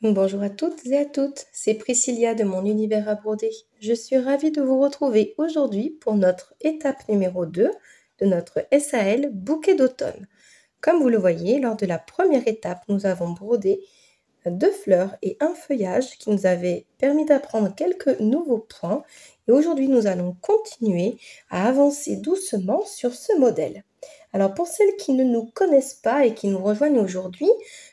Bonjour à toutes et à toutes, c'est Priscilla de mon univers à broder. Je suis ravie de vous retrouver aujourd'hui pour notre étape numéro 2 de notre SAL bouquet d'automne. Comme vous le voyez, lors de la première étape, nous avons brodé 2 fleurs et un feuillage qui nous avaient permis d'apprendre quelques nouveaux points. Et aujourd'hui, nous allons continuer à avancer doucement sur ce modèle. Alors pour celles qui ne nous connaissent pas et qui nous rejoignent aujourd'hui,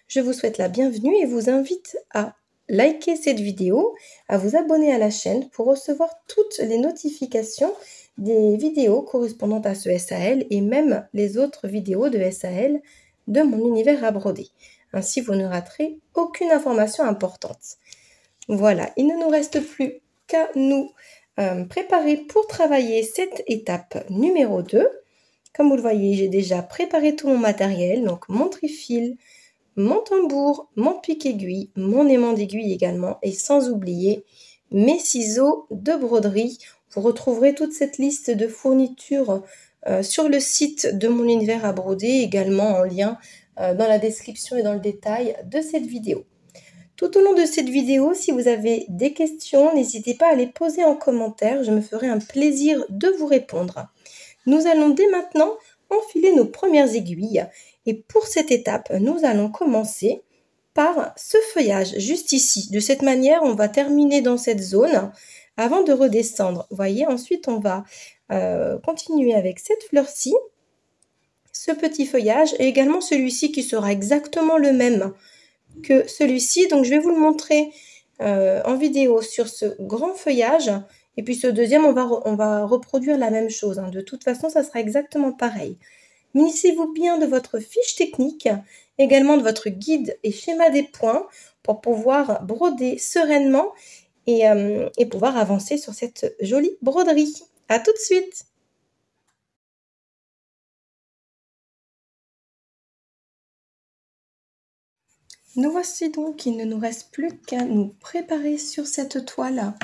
je vous souhaite la bienvenue et vous invite à liker cette vidéo, à vous abonner à la chaîne pour recevoir toutes les notifications des vidéos correspondantes à ce SAL et même les autres vidéos de SAL de mon univers à broder. Ainsi, vous ne raterez aucune information importante. Voilà, il ne nous reste plus qu'à nous préparer pour travailler cette étape numéro 2. Comme vous le voyez, j'ai déjà préparé tout mon matériel, donc mon trifil, mon tambour, mon pic-aiguille, mon aimant d'aiguille également, et sans oublier mes ciseaux de broderie. Vous retrouverez toute cette liste de fournitures sur le site de mon univers à broder, également en lien dans la description et dans le détail de cette vidéo. Tout au long de cette vidéo, si vous avez des questions, n'hésitez pas à les poser en commentaire, je me ferai un plaisir de vous répondre. Nous allons dès maintenant enfiler nos premières aiguilles et pour cette étape, nous allons commencer par ce feuillage juste ici. De cette manière, on va terminer dans cette zone avant de redescendre. Vous voyez, ensuite on va continuer avec cette fleur-ci, ce petit feuillage et également celui-ci qui sera exactement le même que celui-ci. Donc je vais vous le montrer en vidéo sur ce grand feuillage. Et puis ce deuxième, on va reproduire la même chose. De toute façon, ça sera exactement pareil. Munissez-vous bien de votre fiche technique, également de votre guide et schéma des points pour pouvoir broder sereinement et pouvoir avancer sur cette jolie broderie. À tout de suite! Nous voici donc, il ne nous reste plus qu'à nous préparer sur cette toile.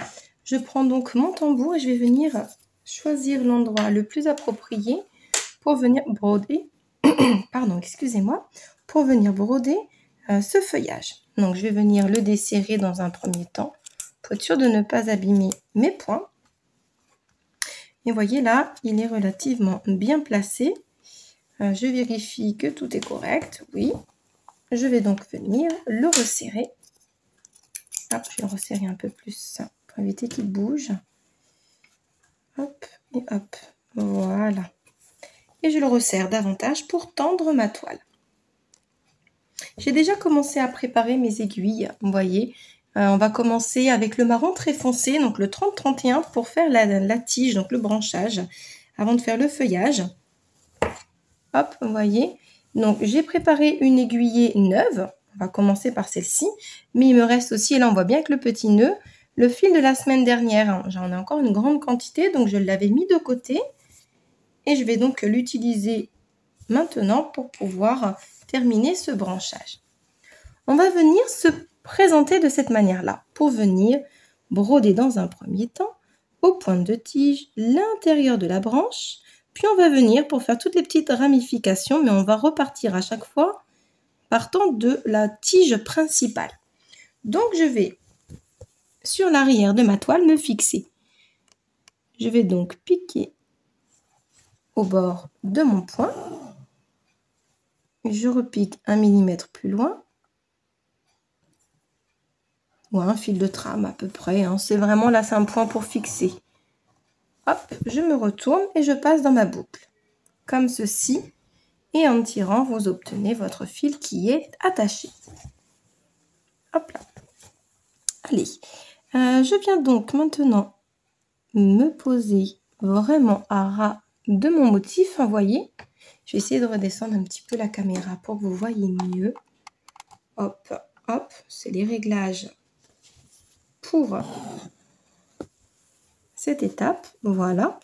Je prends donc mon tambour et je vais venir choisir l'endroit le plus approprié pour venir broder, pardon, excusez-moi, pour venir broder ce feuillage. Donc je vais venir le desserrer dans un premier temps pour être sûr de ne pas abîmer mes points. Et voyez là, il est relativement bien placé. Je vérifie que tout est correct, oui. Je vais donc venir le resserrer. Hop, je vais le resserrer un peu plus pour éviter qu'il bouge. Hop, et hop, voilà. Et je le resserre davantage pour tendre ma toile. J'ai déjà commencé à préparer mes aiguilles, vous voyez. On va commencer avec le marron très foncé, donc le 30-31 pour faire la tige, donc le branchage, avant de faire le feuillage. Hop, vous voyez. Donc j'ai préparé une aiguillée neuve, on va commencer par celle-ci, mais il me reste aussi, et là on voit bien avec le petit nœud, le fil de la semaine dernière. J'en ai encore une grande quantité, donc je l'avais mis de côté. Et je vais donc l'utiliser maintenant pour pouvoir terminer ce branchage. On va venir se présenter de cette manière-là, pour venir broder dans un premier temps, aux pointes de tige, l'intérieur de la branche. Puis on va venir pour faire toutes les petites ramifications, mais on va repartir à chaque fois partant de la tige principale. Donc je vais, sur l'arrière de ma toile, me fixer. Je vais donc piquer au bord de mon point. Je repique 1 mm plus loin. Ou un fil de trame à peu près. C'est vraiment là, c'est un point pour fixer. Hop, je me retourne et je passe dans ma boucle. Comme ceci. Et en tirant, vous obtenez votre fil qui est attaché. Hop là. Allez, je viens donc maintenant me poser vraiment à ras de mon motif. Vous voyez, je vais essayer de redescendre un petit peu la caméra pour que vous voyez mieux. Hop, hop, c'est les réglages pour cette étape. Voilà.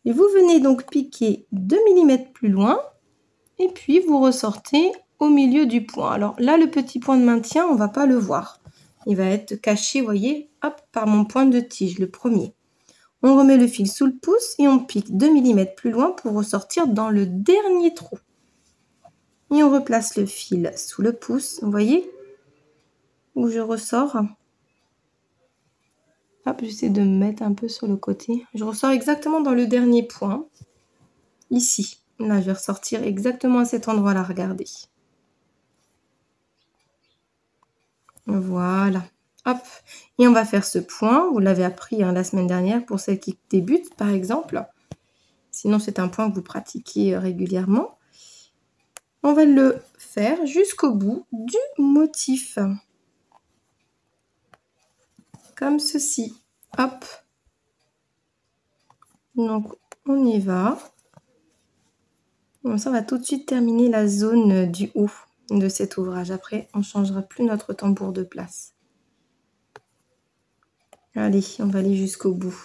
Et vous venez donc piquer 2 mm plus loin. Et puis, vous ressortez au milieu du point. Alors là, le petit point de maintien, on ne va pas le voir. Il va être caché, vous voyez, hop, par mon point de tige, le premier. On remet le fil sous le pouce et on pique 2 mm plus loin pour ressortir dans le dernier trou. Et on replace le fil sous le pouce, vous voyez. où je ressors. Hop, j'essaie de me mettre un peu sur le côté. Je ressors exactement dans le dernier point. Ici. Là, je vais ressortir exactement à cet endroit-là, regardez. Voilà. Hop. Et on va faire ce point. Vous l'avez appris hein, la semaine dernière pour celles qui débutent, par exemple. Sinon, c'est un point que vous pratiquez régulièrement. On va le faire jusqu'au bout du motif. Comme ceci. Hop. Donc, on y va. Comme ça, on va tout de suite terminer la zone du haut de cet ouvrage. Après, on ne changera plus notre tambour de place. Allez, on va aller jusqu'au bout.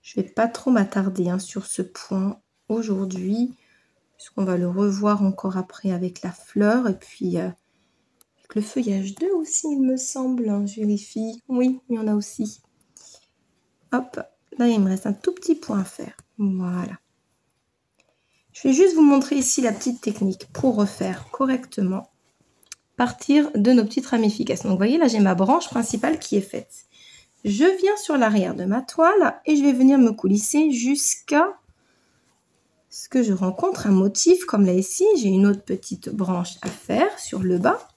Je ne vais pas trop m'attarder hein, sur ce point aujourd'hui, puisqu'on va le revoir encore après avec la fleur et puis avec le feuillage 2 aussi, il me semble. Hein, je vérifie. Oui, il y en a aussi. Hop, là, il me reste un tout petit point à faire. Voilà. Je vais juste vous montrer ici la petite technique pour refaire correctement. Partir de nos petites ramifications. Donc, vous voyez, là, j'ai ma branche principale qui est faite. Je viens sur l'arrière de ma toile et je vais venir me coulisser jusqu'à ce que je rencontre un motif comme là ici. J'ai une autre petite branche à faire sur le bas.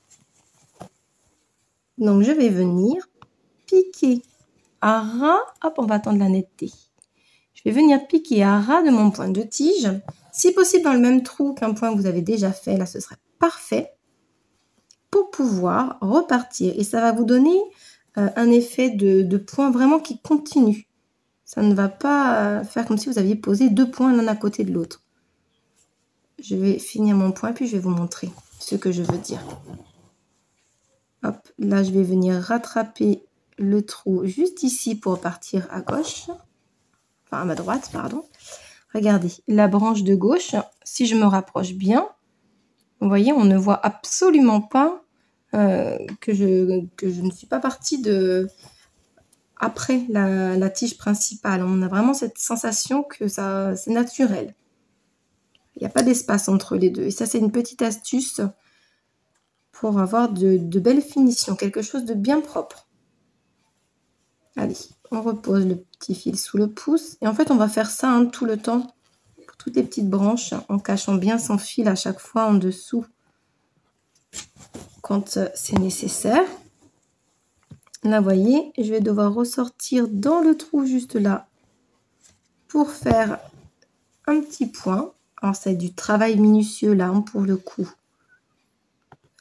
Donc, je vais venir piquer à ras. Hop, on va attendre la netteté. Je vais venir piquer à ras de mon point de tige. Si possible dans le même trou qu'un point que vous avez déjà fait, là, ce serait parfait. Pour pouvoir repartir. Et ça va vous donner un effet de point vraiment qui continue. Ça ne va pas faire comme si vous aviez posé deux points l'un à côté de l'autre. Je vais finir mon point, puis je vais vous montrer ce que je veux dire. Hop, là, je vais venir rattraper le trou juste ici pour partir à gauche. Enfin, à ma droite, pardon. Regardez, la branche de gauche, si je me rapproche bien, vous voyez, on ne voit absolument pas que je ne suis pas partie après la tige principale. On a vraiment cette sensation que c'est naturel. Il n'y a pas d'espace entre les deux. Et ça, c'est une petite astuce pour avoir de belles finitions, quelque chose de bien propre. Allez, on repose le petit fil sous le pouce. Et en fait, on va faire ça hein, tout le temps, pour toutes les petites branches, en cachant bien son fil à chaque fois en dessous, quand c'est nécessaire. Là, vous voyez, je vais devoir ressortir dans le trou juste là, pour faire un petit point. Alors, c'est du travail minutieux là, hein, pour le coup.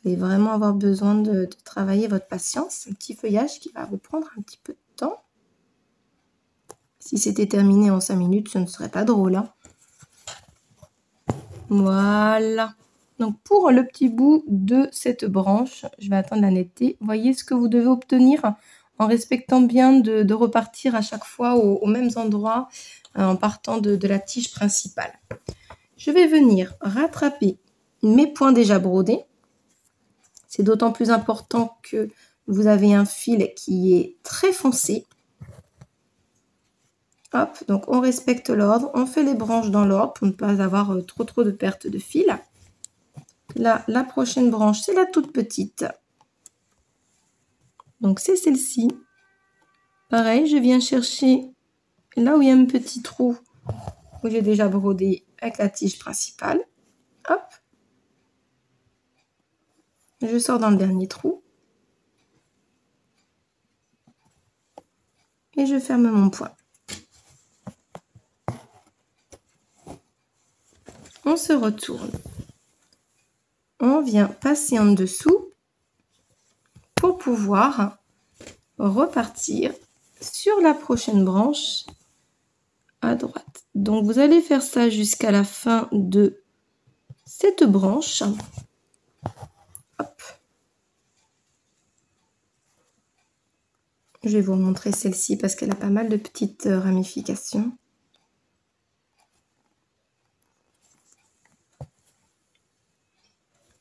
Vous allez vraiment avoir besoin de travailler votre patience. Un petit feuillage qui va vous prendre un petit peu de temps. Si c'était terminé en 5 minutes, ce ne serait pas drôle. Hein. Voilà. Donc, pour le petit bout de cette branche, je vais attendre la netteté. Voyez ce que vous devez obtenir en respectant bien de repartir à chaque fois aux mêmes endroits en partant de la tige principale. Je vais venir rattraper mes points déjà brodés. C'est d'autant plus important que vous avez un fil qui est très foncé. Hop, donc on respecte l'ordre, on fait les branches dans l'ordre pour ne pas avoir trop de perte de fil. Là, la prochaine branche, c'est la toute petite. Donc c'est celle-ci. Pareil, je viens chercher là où il y a un petit trou où j'ai déjà brodé avec la tige principale. Hop. Je sors dans le dernier trou. Et je ferme mon point. On se retourne. On vient passer en dessous pour pouvoir repartir sur la prochaine branche à droite. Donc, vous allez faire ça jusqu'à la fin de cette branche. Hop. Je vais vous montrer celle-ci parce qu'elle a pas mal de petites ramifications.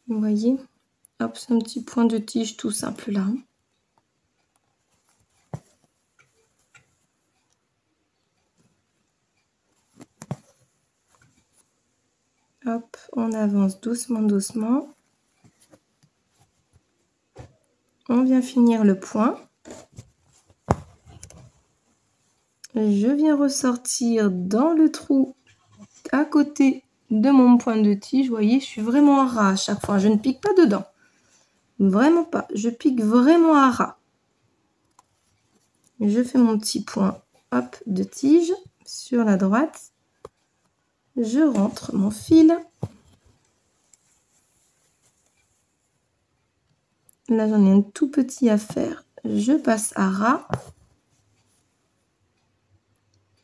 Vous voyez? Hop, c'est un petit point de tige tout simple là. Hop, on avance doucement, doucement. On vient finir le point. Je viens ressortir dans le trou à côté de mon point de tige. Vous voyez, je suis vraiment à ras à chaque fois. Je ne pique pas dedans. Vraiment pas. Je pique vraiment à ras. Je fais mon petit point, hop, de tige sur la droite. Je rentre mon fil. Là, j'en ai un tout petit à faire. Je passe à ras.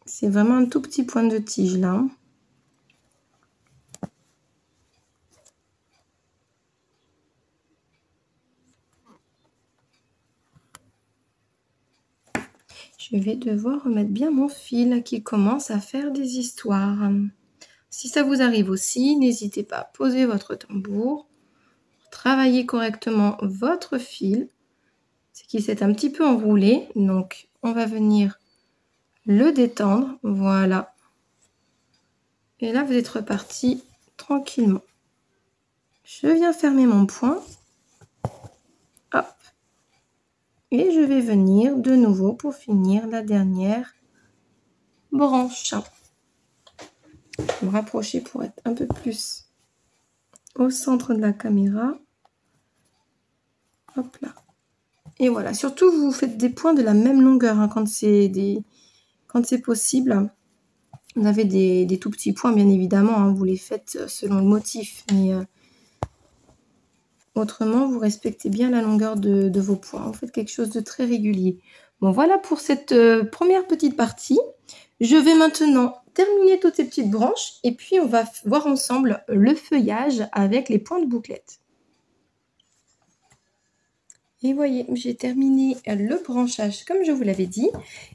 C'est vraiment un tout petit point de tige là. Je vais devoir remettre bien mon fil qui commence à faire des histoires. Si ça vous arrive aussi, n'hésitez pas à poser votre tambour, travailler correctement votre fil. C'est qu'il s'est un petit peu enroulé, donc on va venir le détendre, voilà. Et là, vous êtes reparti tranquillement. Je viens fermer mon point. Hop. Et je vais venir de nouveau pour finir la dernière branche. Je vais me rapprocher pour être un peu plus au centre de la caméra. Hop là. Et voilà. Surtout, vous faites des points de la même longueur hein, quand c'est possible. Vous avez des tout petits points, bien évidemment. Hein, vous les faites selon le motif. Mais autrement, vous respectez bien la longueur de vos points. Vous faites quelque chose de très régulier. Bon, voilà pour cette première petite partie. Je vais maintenant terminer toutes ces petites branches. Et puis, on va voir ensemble le feuillage avec les points de bouclette. Et voyez, j'ai terminé le branchage comme je vous l'avais dit.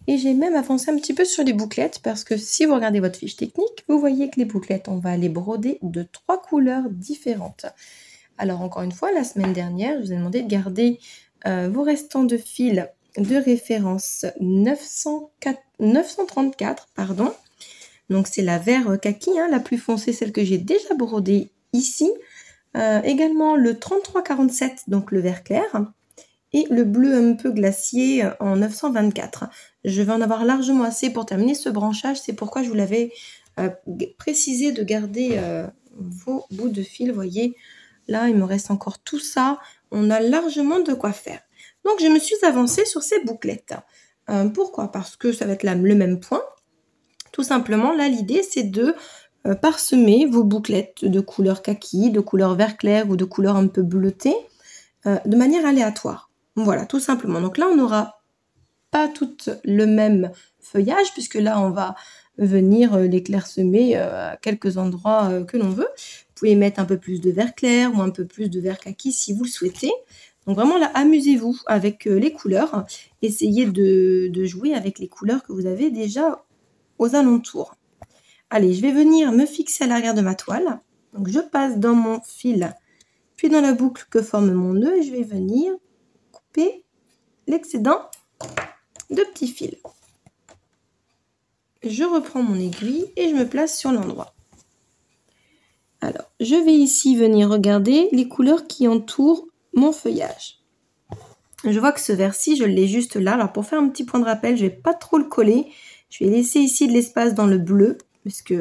Et j'ai même avancé un petit peu sur les bouclettes. Parce que si vous regardez votre fiche technique, vous voyez que les bouclettes, on va les broder de 3 couleurs différentes. Alors, encore une fois, la semaine dernière, je vous ai demandé de garder vos restants de fil de référence 934. Pardon. Donc, c'est la vert kaki, hein, la plus foncée, celle que j'ai déjà brodée ici. Également, le 3347, donc le vert clair. Et le bleu un peu glacier en 924. Je vais en avoir largement assez pour terminer ce branchage. C'est pourquoi je vous l'avais précisé de garder vos bouts de fil, vous voyez. Là, il me reste encore tout ça. On a largement de quoi faire. Donc, je me suis avancée sur ces bouclettes. Pourquoi? Parce que ça va être le même point. Tout simplement, là, l'idée, c'est de parsemer vos bouclettes de couleur kaki, de couleur vert clair ou de couleur un peu bleutée de manière aléatoire. Voilà, tout simplement. Donc là, on n'aura pas toutes le même feuillage puisque là, on va venir les clairsemer à quelques endroits que l'on veut. Vous pouvez mettre un peu plus de vert clair ou un peu plus de vert kaki si vous le souhaitez. Donc vraiment là, amusez-vous avec les couleurs. Essayez de jouer avec les couleurs que vous avez déjà aux alentours. Allez, je vais venir me fixer à l'arrière de ma toile. Donc je passe dans mon fil, puis dans la boucle que forme mon nœud et je vais venir couper l'excédent de petits fils. Je reprends mon aiguille et je me place sur l'endroit. Alors, je vais ici venir regarder les couleurs qui entourent mon feuillage. Je vois que ce vert-ci, je l'ai juste là. Alors, pour faire un petit point de rappel, je ne vais pas trop le coller. Je vais laisser ici de l'espace dans le bleu, puisque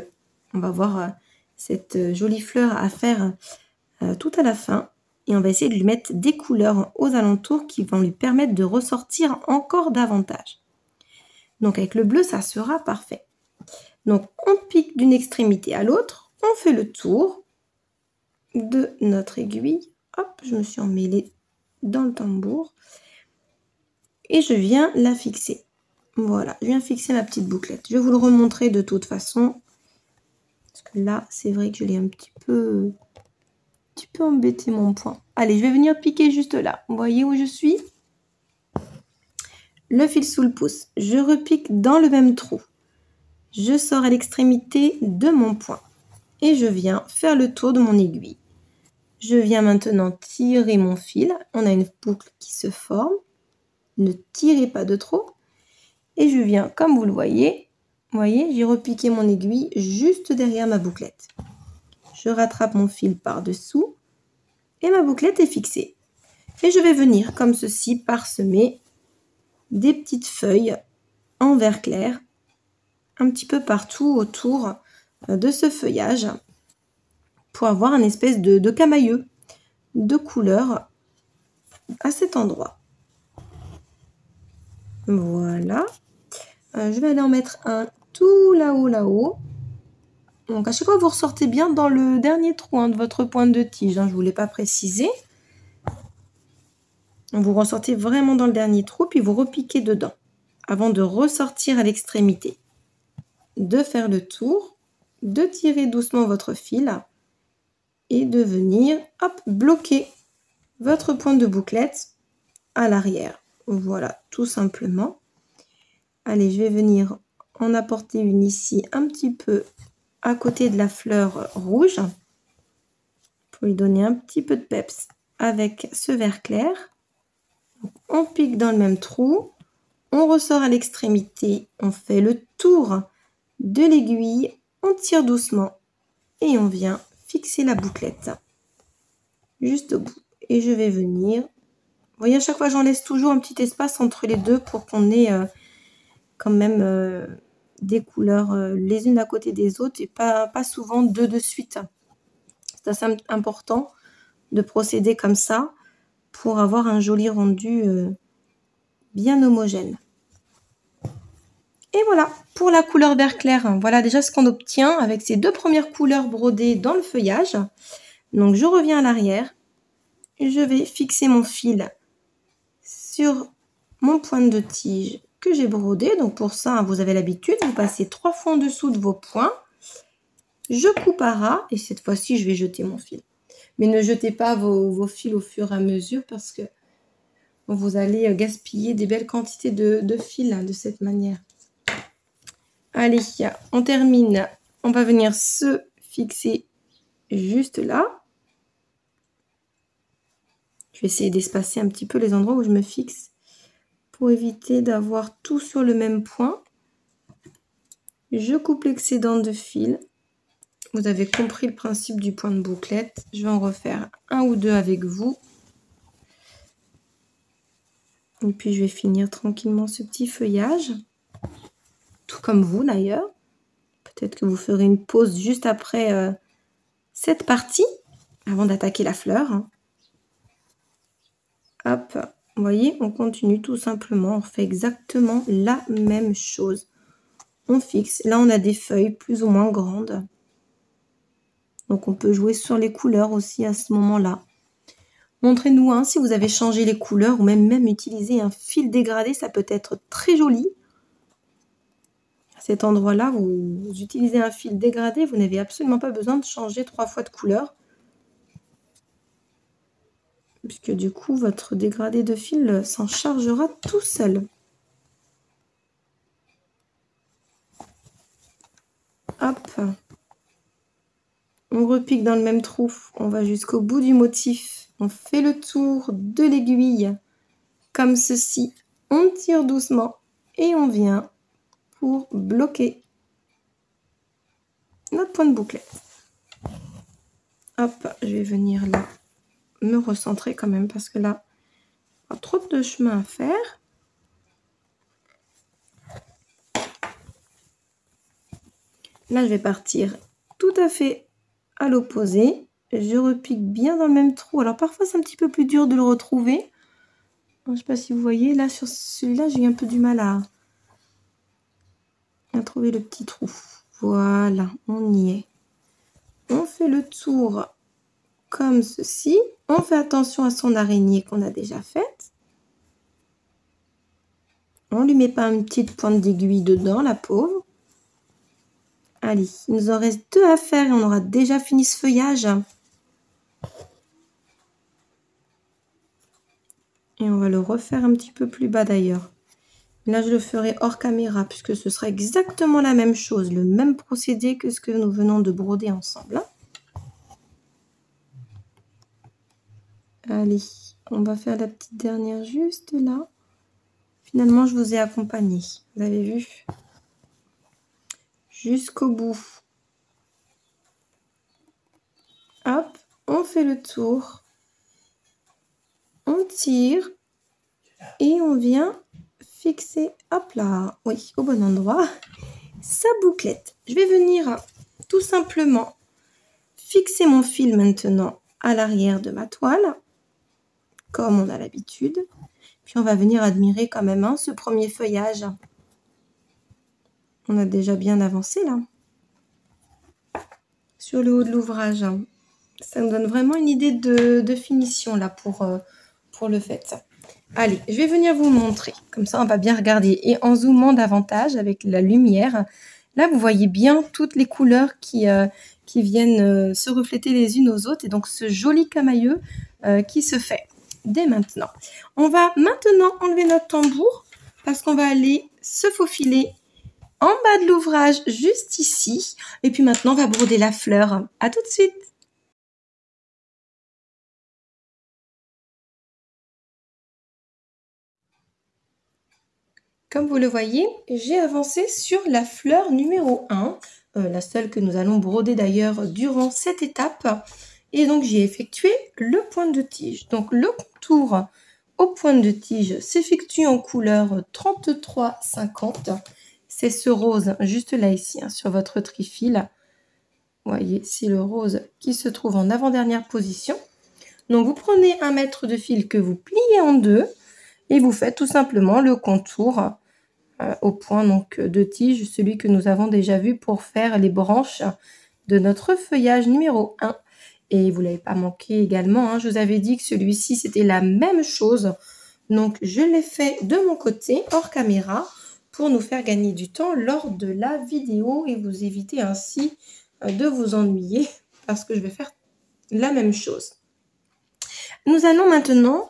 on va voir cette jolie fleur à faire tout à la fin. Et on va essayer de lui mettre des couleurs aux alentours qui vont lui permettre de ressortir encore davantage. Donc, avec le bleu, ça sera parfait. Donc, on pique d'une extrémité à l'autre. On fait le tour de notre aiguille. Hop, je me suis emmêlée dans le tambour. Et je viens la fixer. Voilà, je viens fixer ma petite bouclette. Je vais vous le remontrer de toute façon. Parce que là, c'est vrai que je l'ai un petit peu embêté mon point. Allez, je vais venir piquer juste là. Vous voyez où je suis? Le fil sous le pouce. Je repique dans le même trou. Je sors à l'extrémité de mon point. Et je viens faire le tour de mon aiguille. Je viens maintenant tirer mon fil. On a une boucle qui se forme. Ne tirez pas de trop. Et je viens, comme vous le voyez, j'ai repiqué mon aiguille juste derrière ma bouclette. Je rattrape mon fil par-dessous et ma bouclette est fixée. Et je vais venir, comme ceci, parsemer des petites feuilles en vert clair, un petit peu partout autour de ce feuillage, pour avoir un espèce de camailleux de couleur à cet endroit. Voilà. Je vais aller en mettre un tout là-haut. Donc à chaque fois, vous ressortez bien dans le dernier trou de votre pointe de tige. Je ne vous l'ai pas précisé. Vous ressortez vraiment dans le dernier trou, puis vous repiquez dedans, avant de ressortir à l'extrémité. De faire le tour, de tirer doucement votre fil et de venir, hop, bloquer votre pointe de bouclette à l'arrière. Voilà, tout simplement. Allez, je vais venir en apporter une ici, un petit peu à côté de la fleur rouge, pour lui donner un petit peu de peps avec ce vert clair. Donc, on pique dans le même trou, on ressort à l'extrémité, on fait le tour de l'aiguille, on tire doucement et on vient fixer la bouclette juste au bout. Et je vais venir, vous voyez, à chaque fois j'en laisse toujours un petit espace entre les deux pour qu'on ait quand même des couleurs les unes à côté des autres et pas souvent deux de suite. C'est assez important de procéder comme ça pour avoir un joli rendu bien homogène. Et voilà, pour la couleur vert clair, voilà déjà ce qu'on obtient avec ces deux premières couleurs brodées dans le feuillage. Donc je reviens à l'arrière, je vais fixer mon fil sur mon pointe de tige que j'ai brodé. Donc pour ça, vous avez l'habitude, vous passez 3 fois en dessous de vos points. Je coupe à ras et cette fois-ci, je vais jeter mon fil. Mais ne jetez pas vos fils au fur et à mesure parce que vous allez gaspiller des belles quantités de fils de cette manière. Allez, on termine. On va venir se fixer juste là. Je vais essayer d'espacer un petit peu les endroits où je me fixe pour éviter d'avoir tout sur le même point. Je coupe l'excédent de fil. Vous avez compris le principe du point de bouclette. Je vais en refaire un ou deux avec vous. Et puis je vais finir tranquillement ce petit feuillage. Tout comme vous d'ailleurs. Peut-être que vous ferez une pause juste après cette partie, avant d'attaquer la fleur. Hop, vous voyez, on continue tout simplement. On fait exactement la même chose. On fixe. Là, on a des feuilles plus ou moins grandes. Donc, on peut jouer sur les couleurs aussi à ce moment-là. Montrez-nous si vous avez changé les couleurs ou même utiliser un fil dégradé. Ça peut être très joli. À cet endroit-là, vous utilisez un fil dégradé. Vous n'avez absolument pas besoin de changer 3 fois de couleur. Puisque du coup, votre dégradé de fil s'en chargera tout seul. Hop. On repique dans le même trou, on va jusqu'au bout du motif, on fait le tour de l'aiguille comme ceci, on tire doucement et on vient pour bloquer notre point de bouclette. Hop, je vais venir là me recentrer quand même parce que là, il y a trop de chemin à faire. Là, je vais partir tout à fait à l'opposé. Je repique bien dans le même trou. Alors parfois, c'est un petit peu plus dur de le retrouver. Je ne sais pas si vous voyez. Là, sur celui-là, j'ai eu un peu du mal à trouver le petit trou. Voilà, on y est. On fait le tour comme ceci. On fait attention à son araignée qu'on a déjà faite. On ne lui met pas une petite pointe d'aiguille dedans, la pauvre. Allez, il nous en reste 2 à faire et on aura déjà fini ce feuillage. Et on va le refaire un petit peu plus bas d'ailleurs. Là, je le ferai hors caméra puisque ce sera exactement la même chose, le même procédé que ce que nous venons de broder ensemble. Allez, on va faire la petite dernière juste là. Finalement, je vous ai accompagné. Vous avez vu? Jusqu'au bout. Hop, on fait le tour. On tire et on vient fixer, hop là, oui, au bon endroit, sa bouclette. Je vais venir tout simplement fixer mon fil maintenant à l'arrière de ma toile, comme on a l'habitude. Puis on va venir admirer quand même ce premier feuillage. On a déjà bien avancé là, sur le haut de l'ouvrage. Ça nous donne vraiment une idée de finition là pour le fait. Allez, je vais venir vous montrer. Comme ça, on va bien regarder. Et en zoomant davantage avec la lumière, là, vous voyez bien toutes les couleurs qui viennent se refléter les unes aux autres. Et donc, ce joli camailleux qui se fait dès maintenant. On va maintenant enlever notre tambour parce qu'on va aller se faufiler en bas de l'ouvrage, juste ici. Et puis maintenant, on va broder la fleur. À tout de suite. Comme vous le voyez, j'ai avancé sur la fleur numéro 1, la seule que nous allons broder d'ailleurs durant cette étape. Et donc, j'ai effectué le point de tige. Donc, le contour au point de tige s'effectue en couleur 33-50. C'est ce rose juste là ici, sur votre trifil. Vous voyez, c'est le rose qui se trouve en avant-dernière position. Donc, vous prenez un mètre de fil que vous pliez en deux et vous faites tout simplement le contour au point donc, de tige, celui que nous avons déjà vu pour faire les branches de notre feuillage numéro 1. Et vous ne l'avez pas manqué également, je vous avais dit que celui-ci, c'était la même chose. Donc, je l'ai fait de mon côté, hors caméra, pour nous faire gagner du temps lors de la vidéo et vous éviter ainsi de vous ennuyer parce que je vais faire la même chose. Nous allons maintenant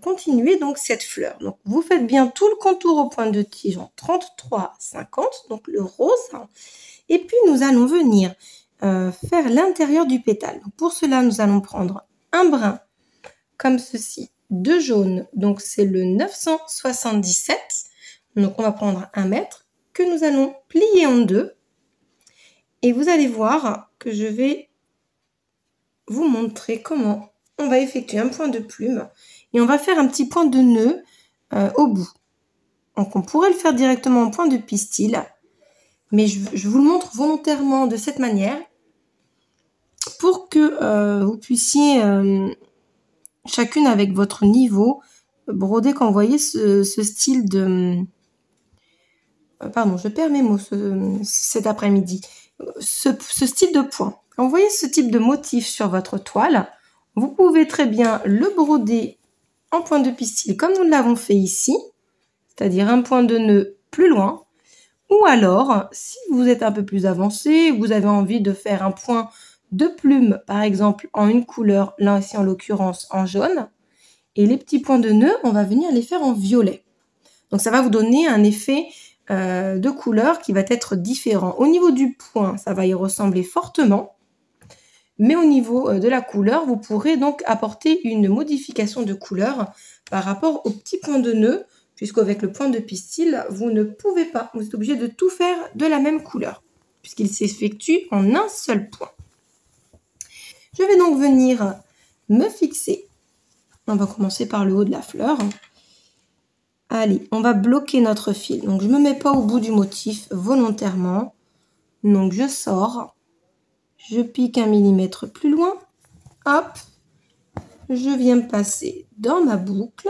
continuer donc cette fleur. Donc, vous faites bien tout le contour au point de tige en 33-50, donc le rose. Et puis, nous allons venir faire l'intérieur du pétale. Donc, pour cela, nous allons prendre un brin comme ceci de jaune. Donc, c'est le 977. Donc, on va prendre 1 mètre que nous allons plier en deux. Et vous allez voir que je vais vous montrer comment on va effectuer un point de plume. Et on va faire un petit point de nœud au bout. Donc, on pourrait le faire directement en point de pistil. Mais je vous le montre volontairement de cette manière pour que vous puissiez, chacune avec votre niveau, broder quand vous voyez ce style de... pardon, je perds mes mots cet après-midi. Ce style de point. Quand vous voyez ce type de motif sur votre toile, vous pouvez très bien le broder en point de pistil comme nous l'avons fait ici, c'est-à-dire un point de nœud plus loin. Ou alors, si vous êtes un peu plus avancé, vous avez envie de faire un point de plume, par exemple, en une couleur, là ici en l'occurrence en jaune, et les petits points de nœud, on va venir les faire en violet. Donc, ça va vous donner un effet de couleur qui va être différent. Au niveau du point, ça va y ressembler fortement, mais au niveau de la couleur, vous pourrez donc apporter une modification de couleur par rapport aux petits points de nœud, puisqu'avec le point de pistil, vous ne pouvez pas. Vous êtes obligé de tout faire de la même couleur, puisqu'il s'effectue en un seul point. Je vais donc venir me fixer. On va commencer par le haut de la fleur. Allez, on va bloquer notre fil. Donc, je ne me mets pas au bout du motif volontairement. Donc, je sors. Je pique 1 millimètre plus loin. Hop. Je viens passer dans ma boucle.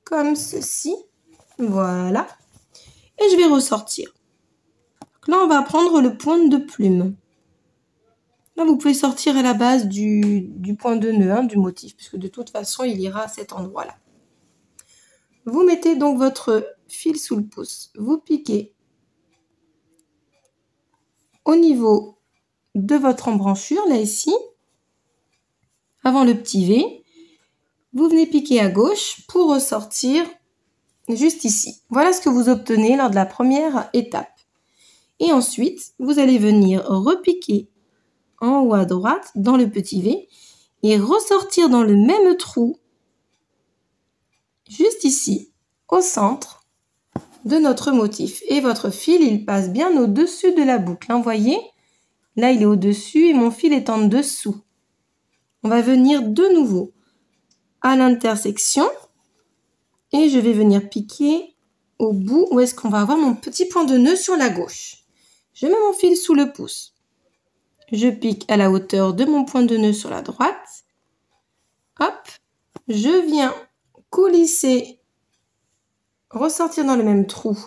Comme ceci. Voilà. Et je vais ressortir. Donc là, on va prendre le point de plume. Là, vous pouvez sortir à la base du point de nœud, du motif, puisque de toute façon, il ira à cet endroit-là. Vous mettez donc votre fil sous le pouce. Vous piquez au niveau de votre embranchure, là, ici, avant le petit V. Vous venez piquer à gauche pour ressortir juste ici. Voilà ce que vous obtenez lors de la première étape. Et ensuite, vous allez venir repiquer en haut à droite dans le petit V et ressortir dans le même trou, juste ici, au centre de notre motif. Et votre fil, il passe bien au-dessus de la boucle. Vous voyez, là, il est au-dessus et mon fil est en dessous. On va venir de nouveau à l'intersection et je vais venir piquer au bout où est-ce qu'on va avoir mon petit point de nœud sur la gauche. Je mets mon fil sous le pouce. Je pique à la hauteur de mon point de nœud sur la droite. Hop, je viens coulisser, ressortir dans le même trou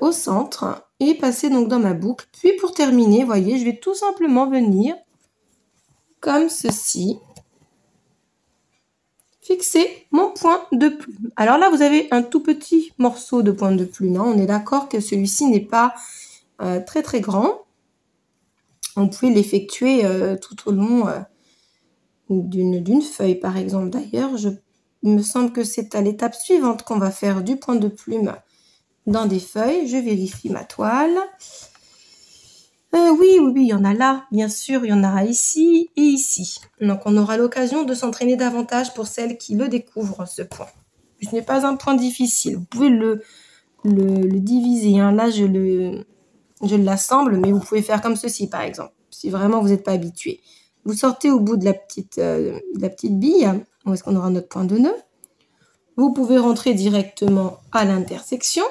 au centre et passer donc dans ma boucle. Puis pour terminer, voyez, je vais tout simplement venir comme ceci, fixer mon point de plume. Alors là, vous avez un tout petit morceau de point de plume. Hein. On est d'accord que celui-ci n'est pas très très grand. On peut l'effectuer tout au long d'une feuille, par exemple. D'ailleurs, il me semble que c'est à l'étape suivante qu'on va faire du point de plume dans des feuilles. Je vérifie ma toile. Oui, il y en a là, bien sûr, il y en aura ici et ici. Donc, on aura l'occasion de s'entraîner davantage pour celles qui le découvrent, ce point. Ce n'est pas un point difficile. Vous pouvez le diviser. Hein. Là, je l'assemble, mais vous pouvez faire comme ceci, par exemple, si vraiment vous n'êtes pas habitué. Vous sortez au bout de la petite bille, où est-ce qu'on aura notre point de nœud. Vous pouvez rentrer directement à l'intersection.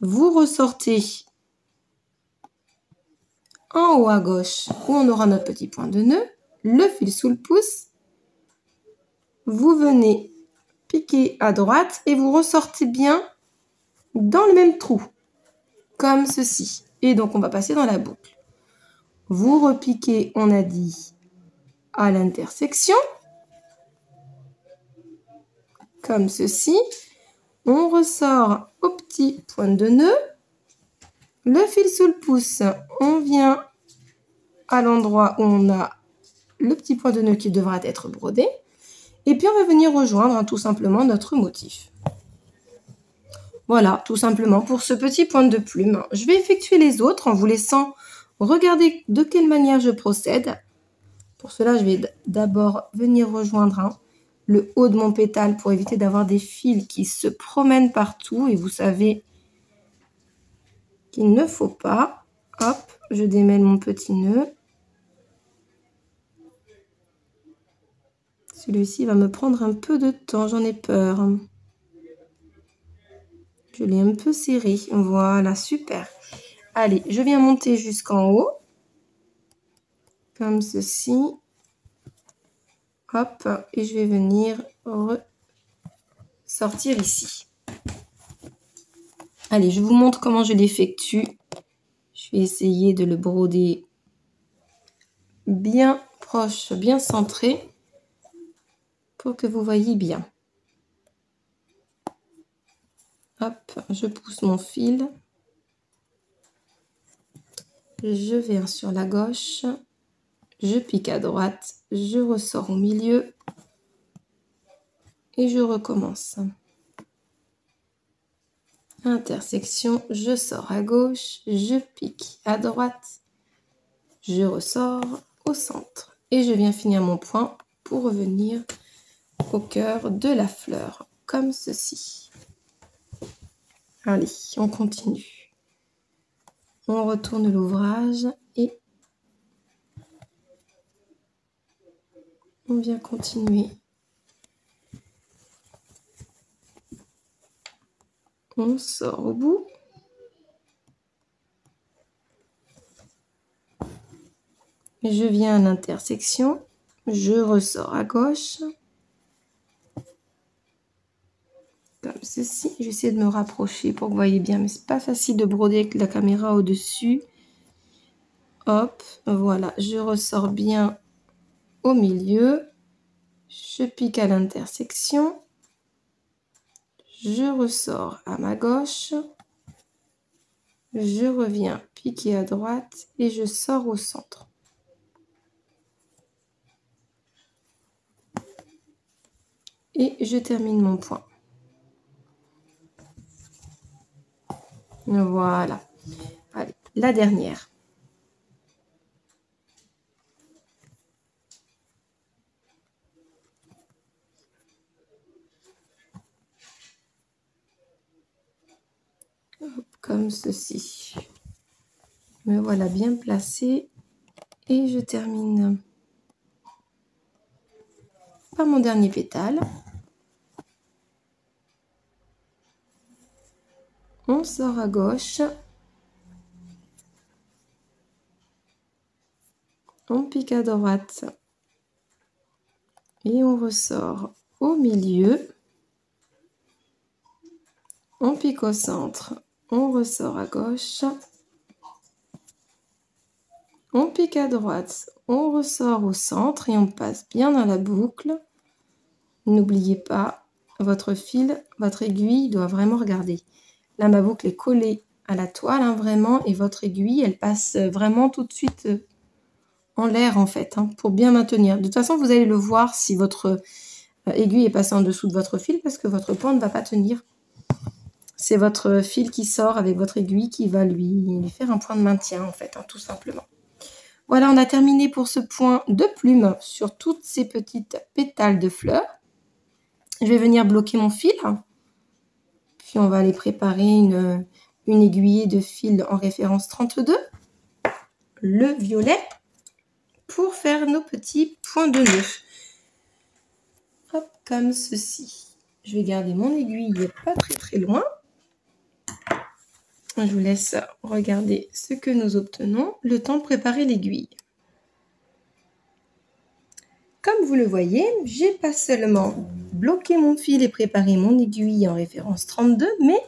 Vous ressortez en haut à gauche, où on aura notre petit point de nœud, le fil sous le pouce. Vous venez piquer à droite et vous ressortez bien dans le même trou, comme ceci. Et donc, on va passer dans la boucle. Vous repiquez, on a dit, à l'intersection, comme ceci. On ressort au petit point de nœud. Le fil sous le pouce, on vient à l'endroit où on a le petit point de nœud qui devra être brodé. Et puis, on va venir rejoindre tout simplement notre motif. Voilà, tout simplement pour ce petit point de plume. Je vais effectuer les autres en vous laissant regarder de quelle manière je procède. Pour cela, je vais d'abord venir rejoindre le haut de mon pétale pour éviter d'avoir des fils qui se promènent partout. Et vous savez qu'il ne faut pas. Hop, je démêle mon petit nœud. Celui-ci va me prendre un peu de temps, j'en ai peur. Je l'ai un peu serré. Voilà, super. Allez, je viens monter jusqu'en haut. Comme ceci. Hop, et je vais venir ressortir ici. Allez, je vous montre comment je l'effectue. Je vais essayer de le broder bien proche, bien centré, pour que vous voyez bien. Hop, je pousse mon fil. Je viens sur la gauche. Je pique à droite. Je ressors au milieu. Et je recommence. Intersection, je sors à gauche. Je pique à droite. Je ressors au centre. Et je viens finir mon point pour revenir au cœur de la fleur, comme ceci. Allez, on continue. On retourne l'ouvrage et on vient continuer. On sort au bout. Je viens à l'intersection. Je ressors à gauche. Comme ceci. J'essaie de me rapprocher pour que vous voyez bien. Mais c'est pas facile de broder avec la caméra au-dessus. Hop, voilà. Je ressors bien au milieu. Je pique à l'intersection. Je ressors à ma gauche. Je reviens piquer à droite et je sors au centre. Et je termine mon point. Voilà. Allez, la dernière. Hop, comme ceci. Me voilà bien placée. Et je termine. par mon dernier pétale. On sort à gauche. On pique à droite. Et on ressort au milieu. On pique au centre. On ressort à gauche. On pique à droite. On ressort au centre et on passe bien dans la boucle. N'oubliez pas, votre fil, votre aiguille doit vraiment regarder. Là, ma boucle est collée à la toile, hein, vraiment, et votre aiguille, elle passe vraiment tout de suite en l'air, en fait, hein, pour bien maintenir. De toute façon, vous allez le voir si votre aiguille est passée en dessous de votre fil, parce que votre point ne va pas tenir. C'est votre fil qui sort avec votre aiguille qui va lui faire un point de maintien, en fait, hein, tout simplement. Voilà, on a terminé pour ce point de plume sur toutes ces petites pétales de fleurs. Je vais venir bloquer mon fil. Puis on va aller préparer une aiguillée de fil en référence 32. Le violet. Pour faire nos petits points de nœud. Hop, comme ceci. Je vais garder mon aiguille pas très loin. Je vous laisse regarder ce que nous obtenons, le temps de préparer l'aiguille. Comme vous le voyez, j'ai pas seulement bloqué mon fil et préparé mon aiguille en référence 32, mais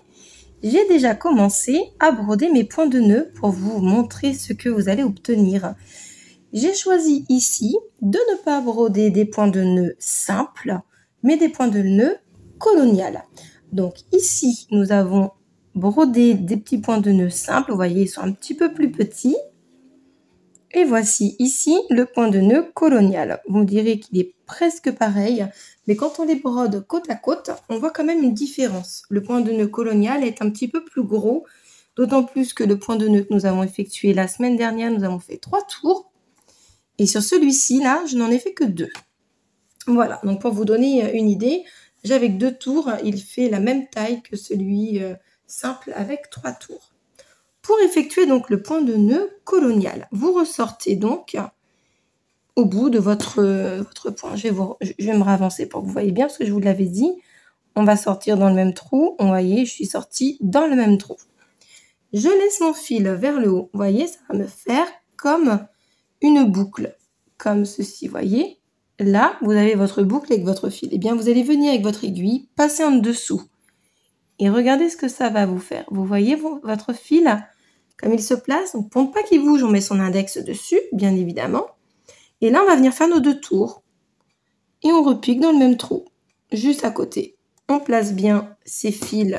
j'ai déjà commencé à broder mes points de nœud pour vous montrer ce que vous allez obtenir. J'ai choisi ici de ne pas broder des points de nœud simples, mais des points de nœud coloniales. Donc ici, nous avons brodé des petits points de nœud simples. Vous voyez, ils sont un petit peu plus petits. Et voici ici le point de nœud colonial. Vous me direz qu'il est presque pareil, mais quand on les brode côte à côte, on voit quand même une différence. Le point de nœud colonial est un petit peu plus gros, d'autant plus que le point de nœud que nous avons effectué la semaine dernière, nous avons fait 3 tours. Et sur celui-ci, là, je n'en ai fait que 2. Voilà, donc pour vous donner une idée, j'avais 2 tours, il fait la même taille que celui simple avec 3 tours. Pour effectuer donc le point de nœud colonial, vous ressortez donc au bout de votre point. Je vais me ravancer pour que vous voyez bien, parce que je vous l'avais dit, on va sortir dans le même trou. Vous voyez, je suis sortie dans le même trou. Je laisse mon fil vers le haut. Vous voyez, ça va me faire comme une boucle, comme ceci, vous voyez. Là, vous avez votre boucle avec votre fil. Eh bien, vous allez venir avec votre aiguille, passer en dessous. Et regardez ce que ça va vous faire. Vous voyez votre fil, comme il se place. Donc, pour ne pas qu'il bouge, on met son index dessus, bien évidemment. Et là, on va venir faire nos 2 tours. Et on repique dans le même trou, juste à côté. On place bien ces fils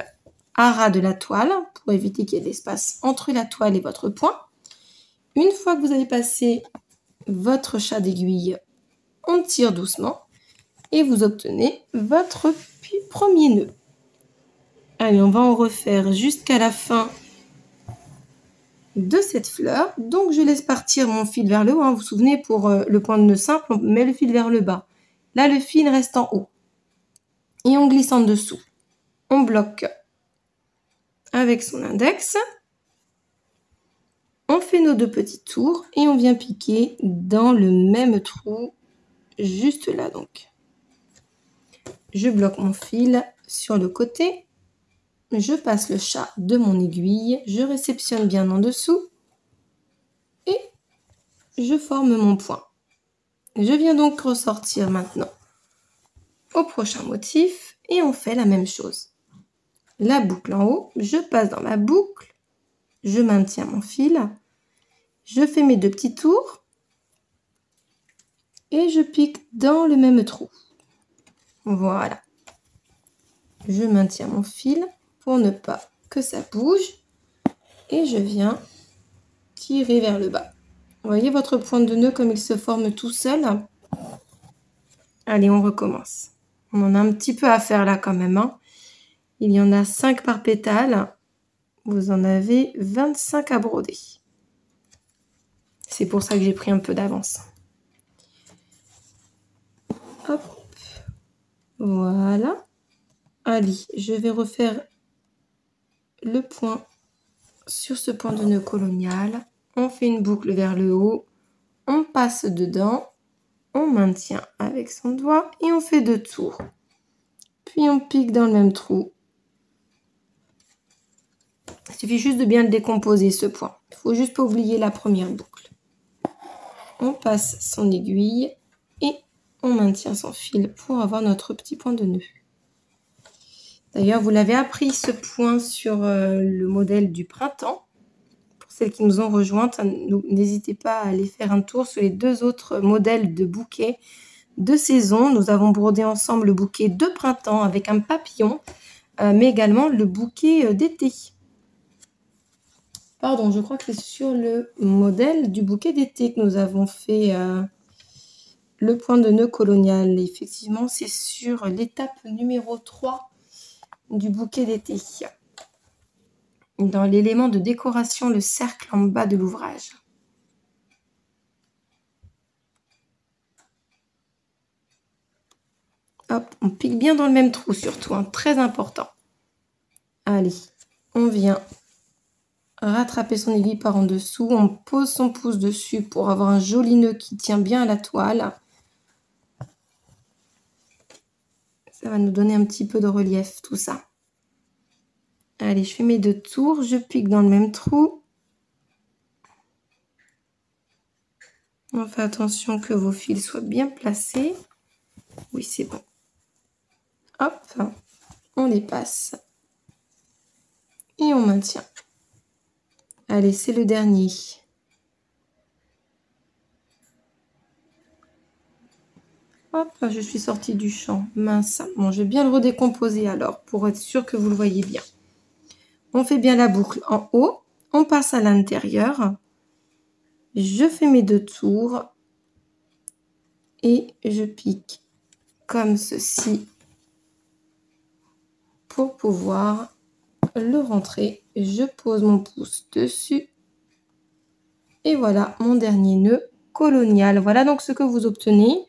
à ras de la toile, pour éviter qu'il y ait de l'espace entre la toile et votre point. Une fois que vous avez passé votre chat d'aiguille, on tire doucement et vous obtenez votre premier nœud. Allez, on va en refaire jusqu'à la fin de cette fleur. Donc, je laisse partir mon fil vers le haut. Hein. Vous vous souvenez, pour le point de nœud simple, on met le fil vers le bas. Là, le fil reste en haut. Et on glisse en dessous. On bloque avec son index. On fait nos 2 petits tours et on vient piquer dans le même trou, juste là donc. Je bloque mon fil sur le côté. Je passe le chat de mon aiguille. Je réceptionne bien en dessous. Et je forme mon point. Je viens donc ressortir maintenant au prochain motif. Et on fait la même chose. La boucle en haut. Je passe dans ma boucle. Je maintiens mon fil. Je fais mes 2 petits tours. Et je pique dans le même trou. Voilà. Je maintiens mon fil pour ne pas que ça bouge. Et je viens tirer vers le bas. Vous voyez votre point de nœud comme il se forme tout seul. Allez, on recommence. On en a un petit peu à faire là quand même. Hein. Il y en a 5 par pétale. Vous en avez 25 à broder. C'est pour ça que j'ai pris un peu d'avance. Hop. Voilà. Allez, je vais refaire le point sur ce point de nœud colonial. On fait une boucle vers le haut. On passe dedans. on maintient avec son doigt et on fait 2 tours. Puis on pique dans le même trou. Il suffit juste de bien le décomposer ce point. Il ne faut juste pas oublier la première boucle. On passe son aiguille et on maintient son fil pour avoir notre petit point de nœud. D'ailleurs, vous l'avez appris ce point sur le modèle du printemps. Pour celles qui nous ont rejointes, n'hésitez pas à aller faire un tour sur les 2 autres modèles de bouquets de saison. Nous avons brodé ensemble le bouquet de printemps avec un papillon, mais également le bouquet d'été. Pardon, je crois que c'est sur le modèle du bouquet d'été que nous avons fait le point de nœud colonial. Effectivement, c'est sur l'étape numéro 3 du bouquet d'été. Dans l'élément de décoration, le cercle en bas de l'ouvrage. Hop, on pique bien dans le même trou surtout, hein, très important. Allez, on vient rattraper son aiguille par en dessous. On pose son pouce dessus pour avoir un joli nœud qui tient bien à la toile. Ça va nous donner un petit peu de relief, tout ça. Allez, je fais mes 2 tours. Je pique dans le même trou. On fait attention que vos fils soient bien placés. Oui, c'est bon. Hop, on les passe. Et on maintient. Allez, c'est le dernier. Hop, je suis sortie du champ. Mince. Bon, je vais bien le redécomposer alors pour être sûr que vous le voyez bien. On fait bien la boucle en haut. On passe à l'intérieur. Je fais mes 2 tours. Et je pique comme ceci pour pouvoir le rentrer. Je pose mon pouce dessus. Et voilà mon dernier nœud colonial. Voilà donc ce que vous obtenez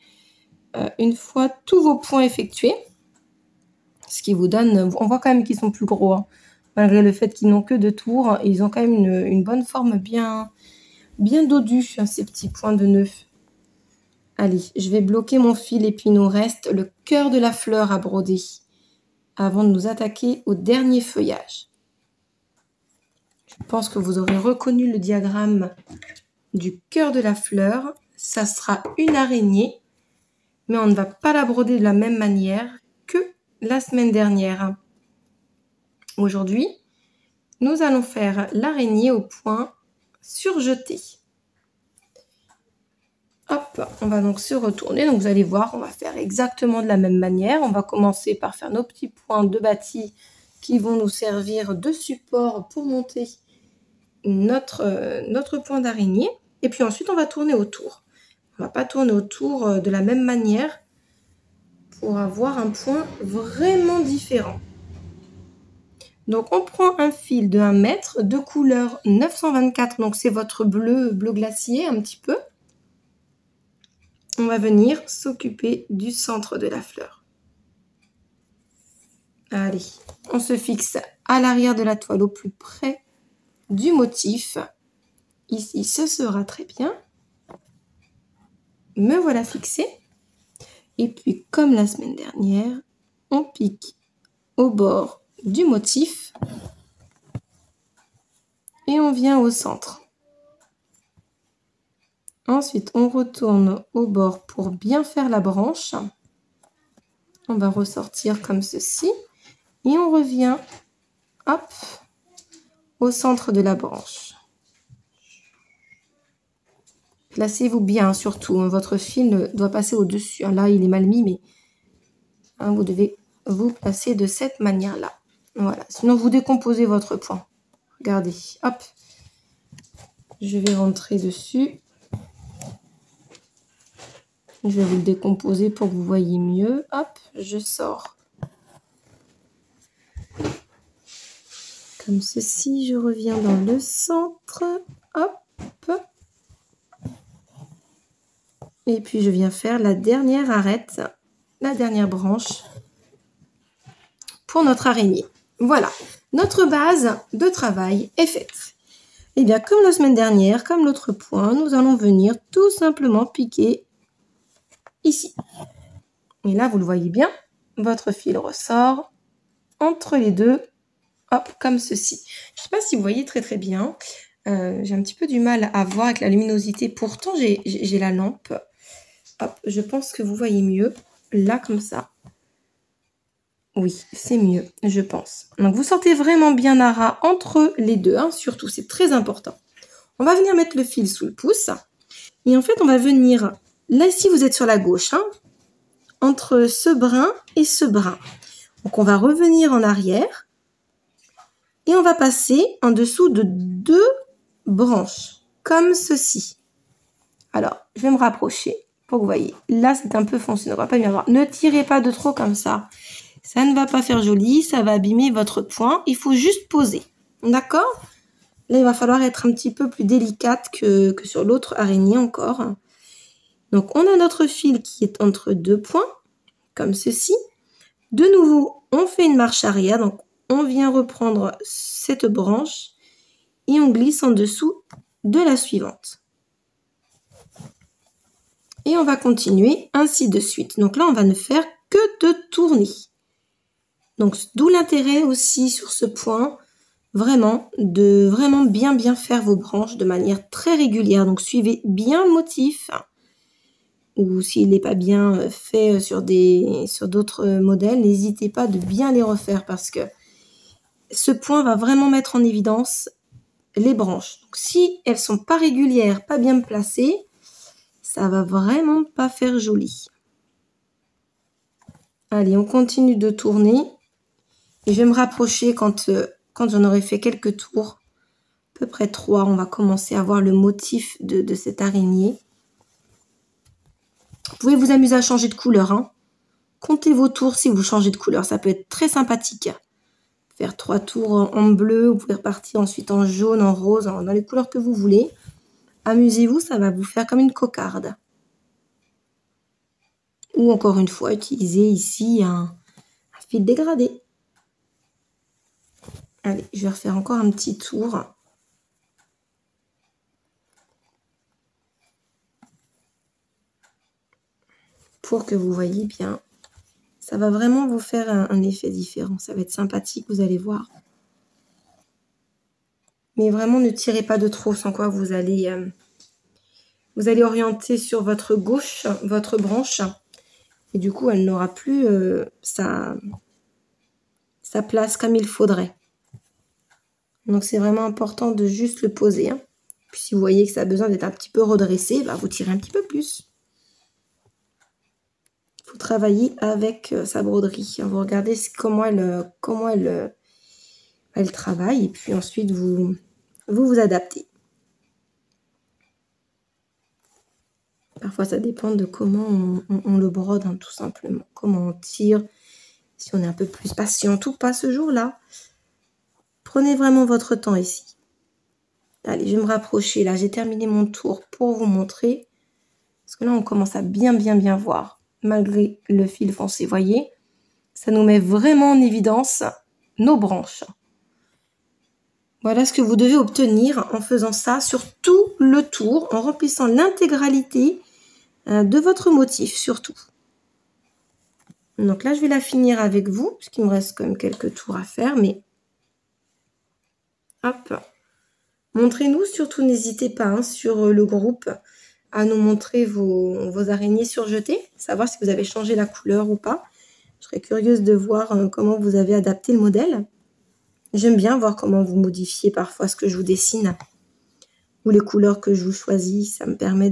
une fois tous vos points effectués. Ce qui vous donne, on voit quand même qu'ils sont plus gros. Hein. Malgré le fait qu'ils n'ont que 2 tours, ils ont quand même une bonne forme bien dodue, ces petits points de nœud. Allez, je vais bloquer mon fil et puis il nous reste le cœur de la fleur à broder avant de nous attaquer au dernier feuillage. Je pense que vous aurez reconnu le diagramme du cœur de la fleur. Ça sera une araignée, mais on ne va pas la broder de la même manière que la semaine dernière. Aujourd'hui, nous allons faire l'araignée au point surjeté. Hop, on va donc se retourner. Donc vous allez voir, on va faire exactement de la même manière. On va commencer par faire nos petits points de bâtis qui vont nous servir de support pour monter notre point d'araignée. Et puis ensuite, on va tourner autour. On ne va pas tourner autour de la même manière pour avoir un point vraiment différent. Donc on prend un fil de 1 mètre de couleur 924. Donc c'est votre bleu glacier un petit peu. On va venir s'occuper du centre de la fleur. Allez, on se fixe à l'arrière de la toile au plus près du motif. Ici, ce sera très bien. Me voilà fixé. Et puis, comme la semaine dernière, on pique au bord du motif et on vient au centre. Ensuite, on retourne au bord pour bien faire la branche. On va ressortir comme ceci. Et on revient, hop, au centre de la branche. Placez-vous bien, surtout. Votre fil doit passer au-dessus. Là, il est mal mis, mais vous devez vous placer de cette manière-là. Voilà. Sinon, vous décomposez votre point. Regardez, hop. Je vais rentrer dessus. Je vais vous le décomposer pour que vous voyez mieux. Hop, je sors. Comme ceci, je reviens dans le centre. Hop. Et puis, je viens faire la dernière arête, la dernière branche pour notre araignée. Voilà, notre base de travail est faite. Et bien, comme la semaine dernière, comme l'autre point, nous allons venir tout simplement piquer ici. Et là, vous le voyez bien, votre fil ressort entre les deux, hop, comme ceci. Je ne sais pas si vous voyez très très bien. J'ai un petit peu du mal à voir avec la luminosité. Pourtant, j'ai la lampe. Hop, je pense que vous voyez mieux. Là, comme ça. Oui, c'est mieux, je pense. Donc, vous sortez vraiment bien Nara entre les deux, hein, surtout, c'est très important. On va venir mettre le fil sous le pouce. Et en fait, on va venir, là, ici, vous êtes sur la gauche, hein, entre ce brin et ce brin. Donc, on va revenir en arrière. Et on va passer en dessous de 2 branches, comme ceci. Alors, je vais me rapprocher pour que vous voyez. Là, c'est un peu foncé, on ne va pas bien voir. Ne tirez pas de trop comme ça. Ça ne va pas faire joli, ça va abîmer votre point. Il faut juste poser. D'accord? Là, il va falloir être un petit peu plus délicate que sur l'autre araignée encore. Donc, on a notre fil qui est entre 2 points, comme ceci. De nouveau, on fait une marche arrière. Donc, on vient reprendre cette branche et on glisse en dessous de la suivante. Et on va continuer ainsi de suite. Donc là, on va ne faire que de tourner. Donc, d'où l'intérêt aussi sur ce point, vraiment, de vraiment bien faire vos branches de manière très régulière. Donc, suivez bien le motif. Ou s'il n'est pas bien fait sur d'autres modèles, n'hésitez pas de bien les refaire parce que ce point va vraiment mettre en évidence les branches. Donc, si elles sont pas régulières, pas bien placées, ça va vraiment pas faire joli. Allez, on continue de tourner. Et je vais me rapprocher quand j'en aurai fait quelques tours. À peu près 3, on va commencer à voir le motif de cette araignée. Vous pouvez vous amuser à changer de couleur, hein. Comptez vos tours si vous changez de couleur. Ça peut être très sympathique. Faire 3 tours en bleu. Vous pouvez repartir ensuite en jaune, en rose, dans les couleurs que vous voulez. Amusez-vous, ça va vous faire comme une cocarde. Ou encore une fois, utilisez ici un fil dégradé. Allez, je vais refaire encore un petit tour. Pour que vous voyez bien. Ça va vraiment vous faire un effet différent. Ça va être sympathique, vous allez voir. Mais vraiment, ne tirez pas de trop, sans quoi vous allez orienter sur votre gauche, votre branche. Et du coup, elle n'aura plus sa place comme il faudrait. Donc, c'est vraiment important de juste le poser. Hein. Puis, si vous voyez que ça a besoin d'être un petit peu redressé, bah, vous tirez un petit peu plus. Il faut travailler avec sa broderie. Vous regardez comment elle travaille. Et puis ensuite, vous adaptez. Parfois, ça dépend de comment on le brode, hein, tout simplement. Comment on tire. Si on est un peu plus patient ou pas ce jour-là. Prenez vraiment votre temps ici. Allez, je vais me rapprocher. Là, j'ai terminé mon tour pour vous montrer. Parce que là, on commence à bien voir. Malgré le fil foncé, voyez. Ça nous met vraiment en évidence nos branches. Voilà ce que vous devez obtenir en faisant ça sur tout le tour, en remplissant l'intégralité de votre motif surtout. Donc là, je vais la finir avec vous, parce qu'il me reste quand même quelques tours à faire, mais hop. Montrez-nous, surtout n'hésitez pas hein, sur le groupe à nous montrer vos araignées surjetées, savoir si vous avez changé la couleur ou pas. Je serais curieuse de voir comment vous avez adapté le modèle. J'aime bien voir comment vous modifiez parfois ce que je vous dessine ou les couleurs que je vous choisis. Ça me permet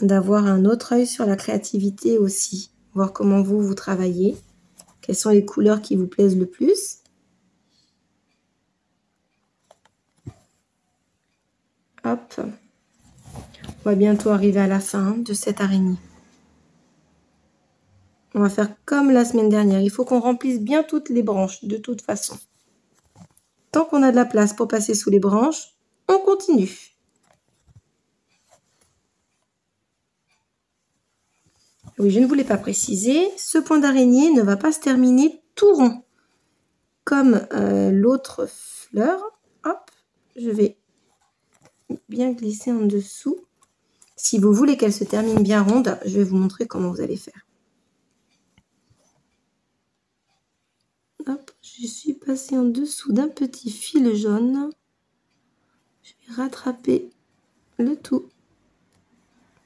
d'avoir un autre œil sur la créativité aussi. Voir comment vous travaillez. Quelles sont les couleurs qui vous plaisent le plus. Hop. On va bientôt arriver à la fin de cette araignée. On va faire comme la semaine dernière. Il faut qu'on remplisse bien toutes les branches, de toute façon. Tant qu'on a de la place pour passer sous les branches, on continue. Oui, je ne voulais pas préciser. Ce point d'araignée ne va pas se terminer tout rond. Comme l'autre fleur. Hop, je vais bien glisser en dessous. Si vous voulez qu'elle se termine bien ronde, je vais vous montrer comment vous allez faire. Hop, je suis passée en dessous d'un petit fil jaune. Je vais rattraper le tout.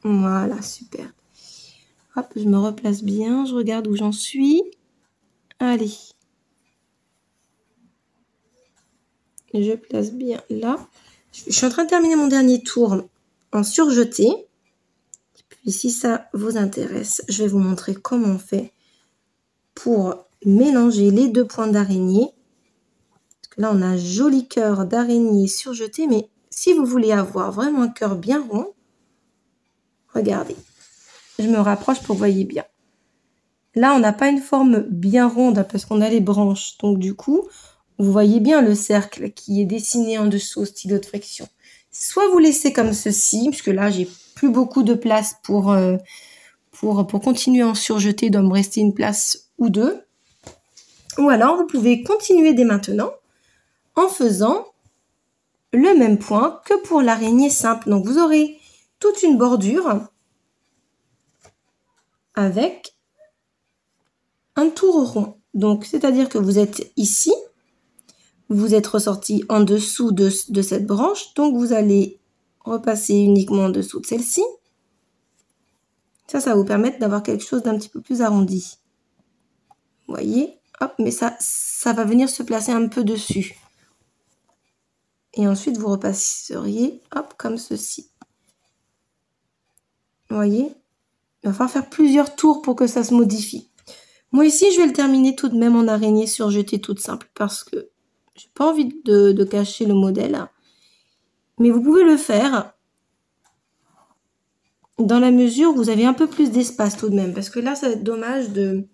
Voilà, super. Hop, je me replace bien, je regarde où j'en suis. Allez. Je place bien là. Je suis en train de terminer mon dernier tour en surjeté. Et puis si ça vous intéresse, je vais vous montrer comment on fait pour mélanger les deux points d'araignée. Parce que là, on a un joli cœur d'araignée surjeté. Mais si vous voulez avoir vraiment un cœur bien rond, regardez. Je me rapproche pour que vous voyez bien. Là, on n'a pas une forme bien ronde parce qu'on a les branches. Donc du coup, vous voyez bien le cercle qui est dessiné en dessous au stylo de friction. Soit vous laissez comme ceci, puisque là, j'ai plus beaucoup de place pour continuer à en surjeter. Il doit me rester une place ou deux. Ou alors, vous pouvez continuer dès maintenant en faisant le même point que pour l'araignée simple. Donc, vous aurez toute une bordure avec un tour rond. Donc, c'est-à-dire que vous êtes ici, vous êtes ressorti en dessous de cette branche, donc vous allez repasser uniquement en dessous de celle-ci. Ça va vous permettre d'avoir quelque chose d'un petit peu plus arrondi. Vous voyez, hop, mais ça va venir se placer un peu dessus. Et ensuite, vous repasseriez, hop, comme ceci. Vous voyez, il va falloir faire plusieurs tours pour que ça se modifie. Moi ici, je vais le terminer tout de même en araignée surjetée toute simple parce que j'ai pas envie de cacher le modèle. Mais vous pouvez le faire dans la mesure où vous avez un peu plus d'espace tout de même. Parce que là, ça va être dommage de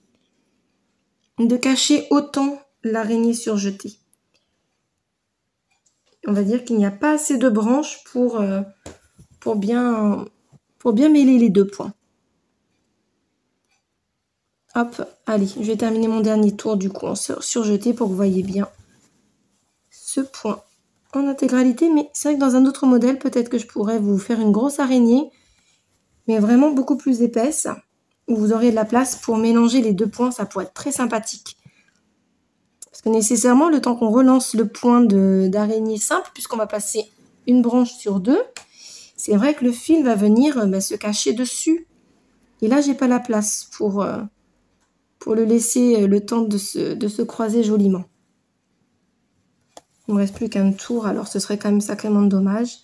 cacher autant l'araignée surjetée. On va dire qu'il n'y a pas assez de branches pour bien mêler les deux points. Hop, allez, je vais terminer mon dernier tour du coup en surjeté pour que vous voyez bien ce point en intégralité. Mais c'est vrai que dans un autre modèle, peut-être que je pourrais vous faire une grosse araignée, mais vraiment beaucoup plus épaisse, où vous aurez de la place pour mélanger les deux points. Ça pourrait être très sympathique. Parce que nécessairement, le temps qu'on relance le point d'araignée simple, puisqu'on va placer une branche sur deux, c'est vrai que le fil va venir se cacher dessus. Et là, j'ai pas la place pour le laisser le temps de se croiser joliment. Il ne me reste plus qu'un tour, alors ce serait quand même sacrément dommage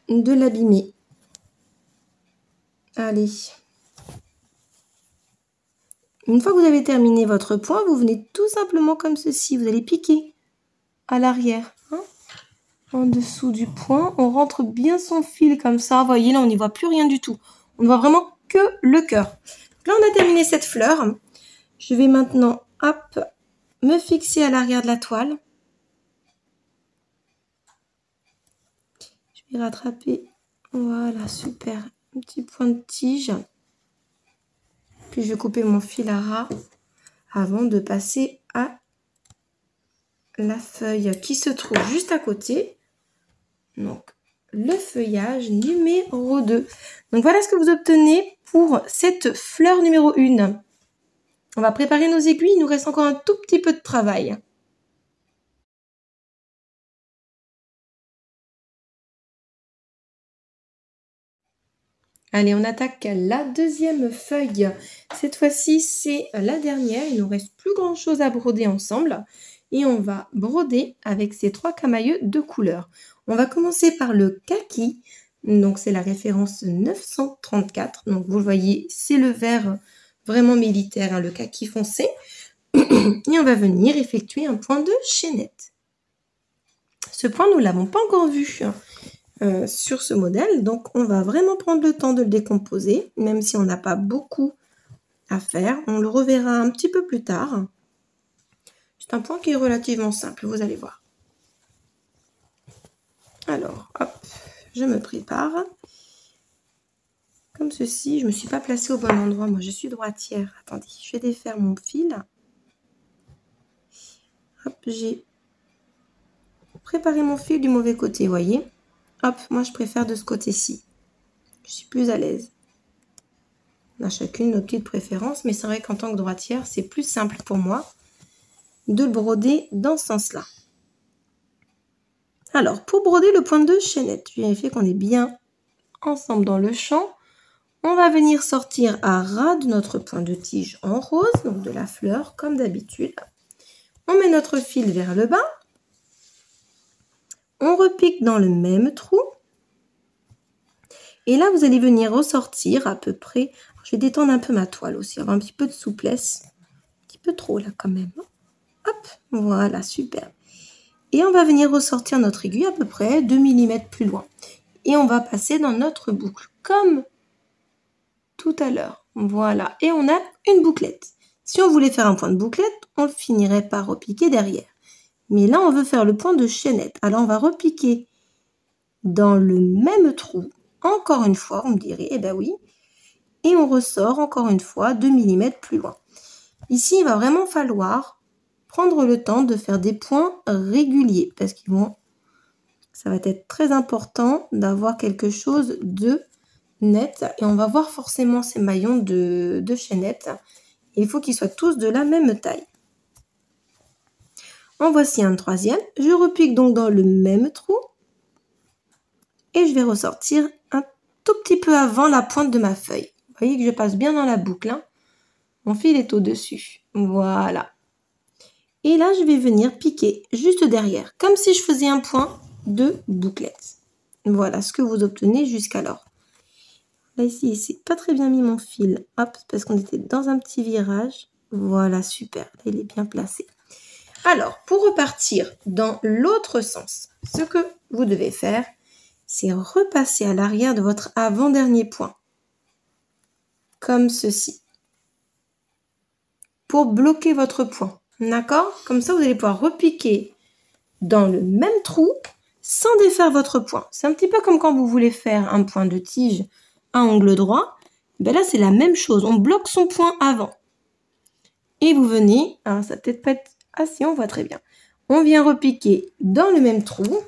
de l'abîmer. Allez. Une fois que vous avez terminé votre point, vous venez tout simplement comme ceci. Vous allez piquer à l'arrière. En dessous du point, on rentre bien son fil comme ça. Vous voyez, là, on n'y voit plus rien du tout. On ne voit vraiment que le cœur. Là, on a terminé cette fleur. Je vais maintenant, hop, me fixer à l'arrière de la toile. Je vais rattraper, voilà, super, un petit point de tige. Puis je vais couper mon fil à ras avant de passer à la feuille qui se trouve juste à côté. Donc, le feuillage numéro 2. Donc, voilà ce que vous obtenez pour cette fleur numéro 1. On va préparer nos aiguilles. Il nous reste encore un tout petit peu de travail. Allez, on attaque la deuxième feuille. Cette fois-ci, c'est la dernière. Il ne nous reste plus grand-chose à broder ensemble. Et on va broder avec ces 3 camailleux de couleur. On va commencer par le kaki. Donc, c'est la référence 934. Donc, vous le voyez, c'est le vert vraiment militaire, le kaki foncé. Et on va venir effectuer un point de chaînette. Ce point, nous ne l'avons pas encore vu sur ce modèle. Donc, on va vraiment prendre le temps de le décomposer, même si on n'a pas beaucoup à faire. On le reverra un petit peu plus tard. C'est un point qui est relativement simple, vous allez voir. Alors, hop, je me prépare. Comme ceci, je ne me suis pas placée au bon endroit. Moi, je suis droitière. Attendez, je vais défaire mon fil. Hop, j'ai préparé mon fil du mauvais côté, vous voyez. Hop, moi je préfère de ce côté-ci. Je suis plus à l'aise. On a chacune nos petites préférences, mais c'est vrai qu'en tant que droitière, c'est plus simple pour moi de le broder dans ce sens-là. Alors, pour broder le point de chaînette, je vérifie qu'on est bien ensemble dans le champ. On va venir sortir à ras de notre point de tige en rose, donc de la fleur, comme d'habitude. On met notre fil vers le bas. On repique dans le même trou. Et là, vous allez venir ressortir à peu près. Alors, je vais détendre un peu ma toile aussi, avoir un petit peu de souplesse. Un petit peu trop là quand même. Hop, voilà, super. Et on va venir ressortir notre aiguille à peu près 2 mm plus loin. Et on va passer dans notre boucle, comme tout à l'heure. Voilà, et on a une bouclette. Si on voulait faire un point de bouclette, on finirait par repiquer derrière. Mais là, on veut faire le point de chaînette. Alors, on va repiquer dans le même trou. Encore une fois, vous me direz, eh ben oui. Et on ressort encore une fois 2 mm plus loin. Ici, il va vraiment falloir prendre le temps de faire des points réguliers parce qu'ils vont, ça va être très important d'avoir quelque chose de net. Et on va voir forcément ces maillons de chaînette. Il faut qu'ils soient tous de la même taille. En voici un troisième. Je repique donc dans le même trou. Et je vais ressortir un tout petit peu avant la pointe de ma feuille. Vous voyez que je passe bien dans la boucle. Hein. Mon fil est au-dessus. Voilà. Et là, je vais venir piquer juste derrière, comme si je faisais un point de bouclette. Voilà ce que vous obtenez jusqu'alors. Là, ici, c'est pas très bien mis mon fil. Hop, parce qu'on était dans un petit virage. Voilà, super. Là, il est bien placé. Alors, pour repartir dans l'autre sens, ce que vous devez faire, c'est repasser à l'arrière de votre avant-dernier point. Comme ceci. Pour bloquer votre point. D'accord? Comme ça, vous allez pouvoir repiquer dans le même trou sans défaire votre point. C'est un petit peu comme quand vous voulez faire un point de tige à angle droit. Ben là, c'est la même chose. On bloque son point avant. Et vous venez, alors ça peut-être pas être... Ah si, on voit très bien. On vient repiquer dans le même trou.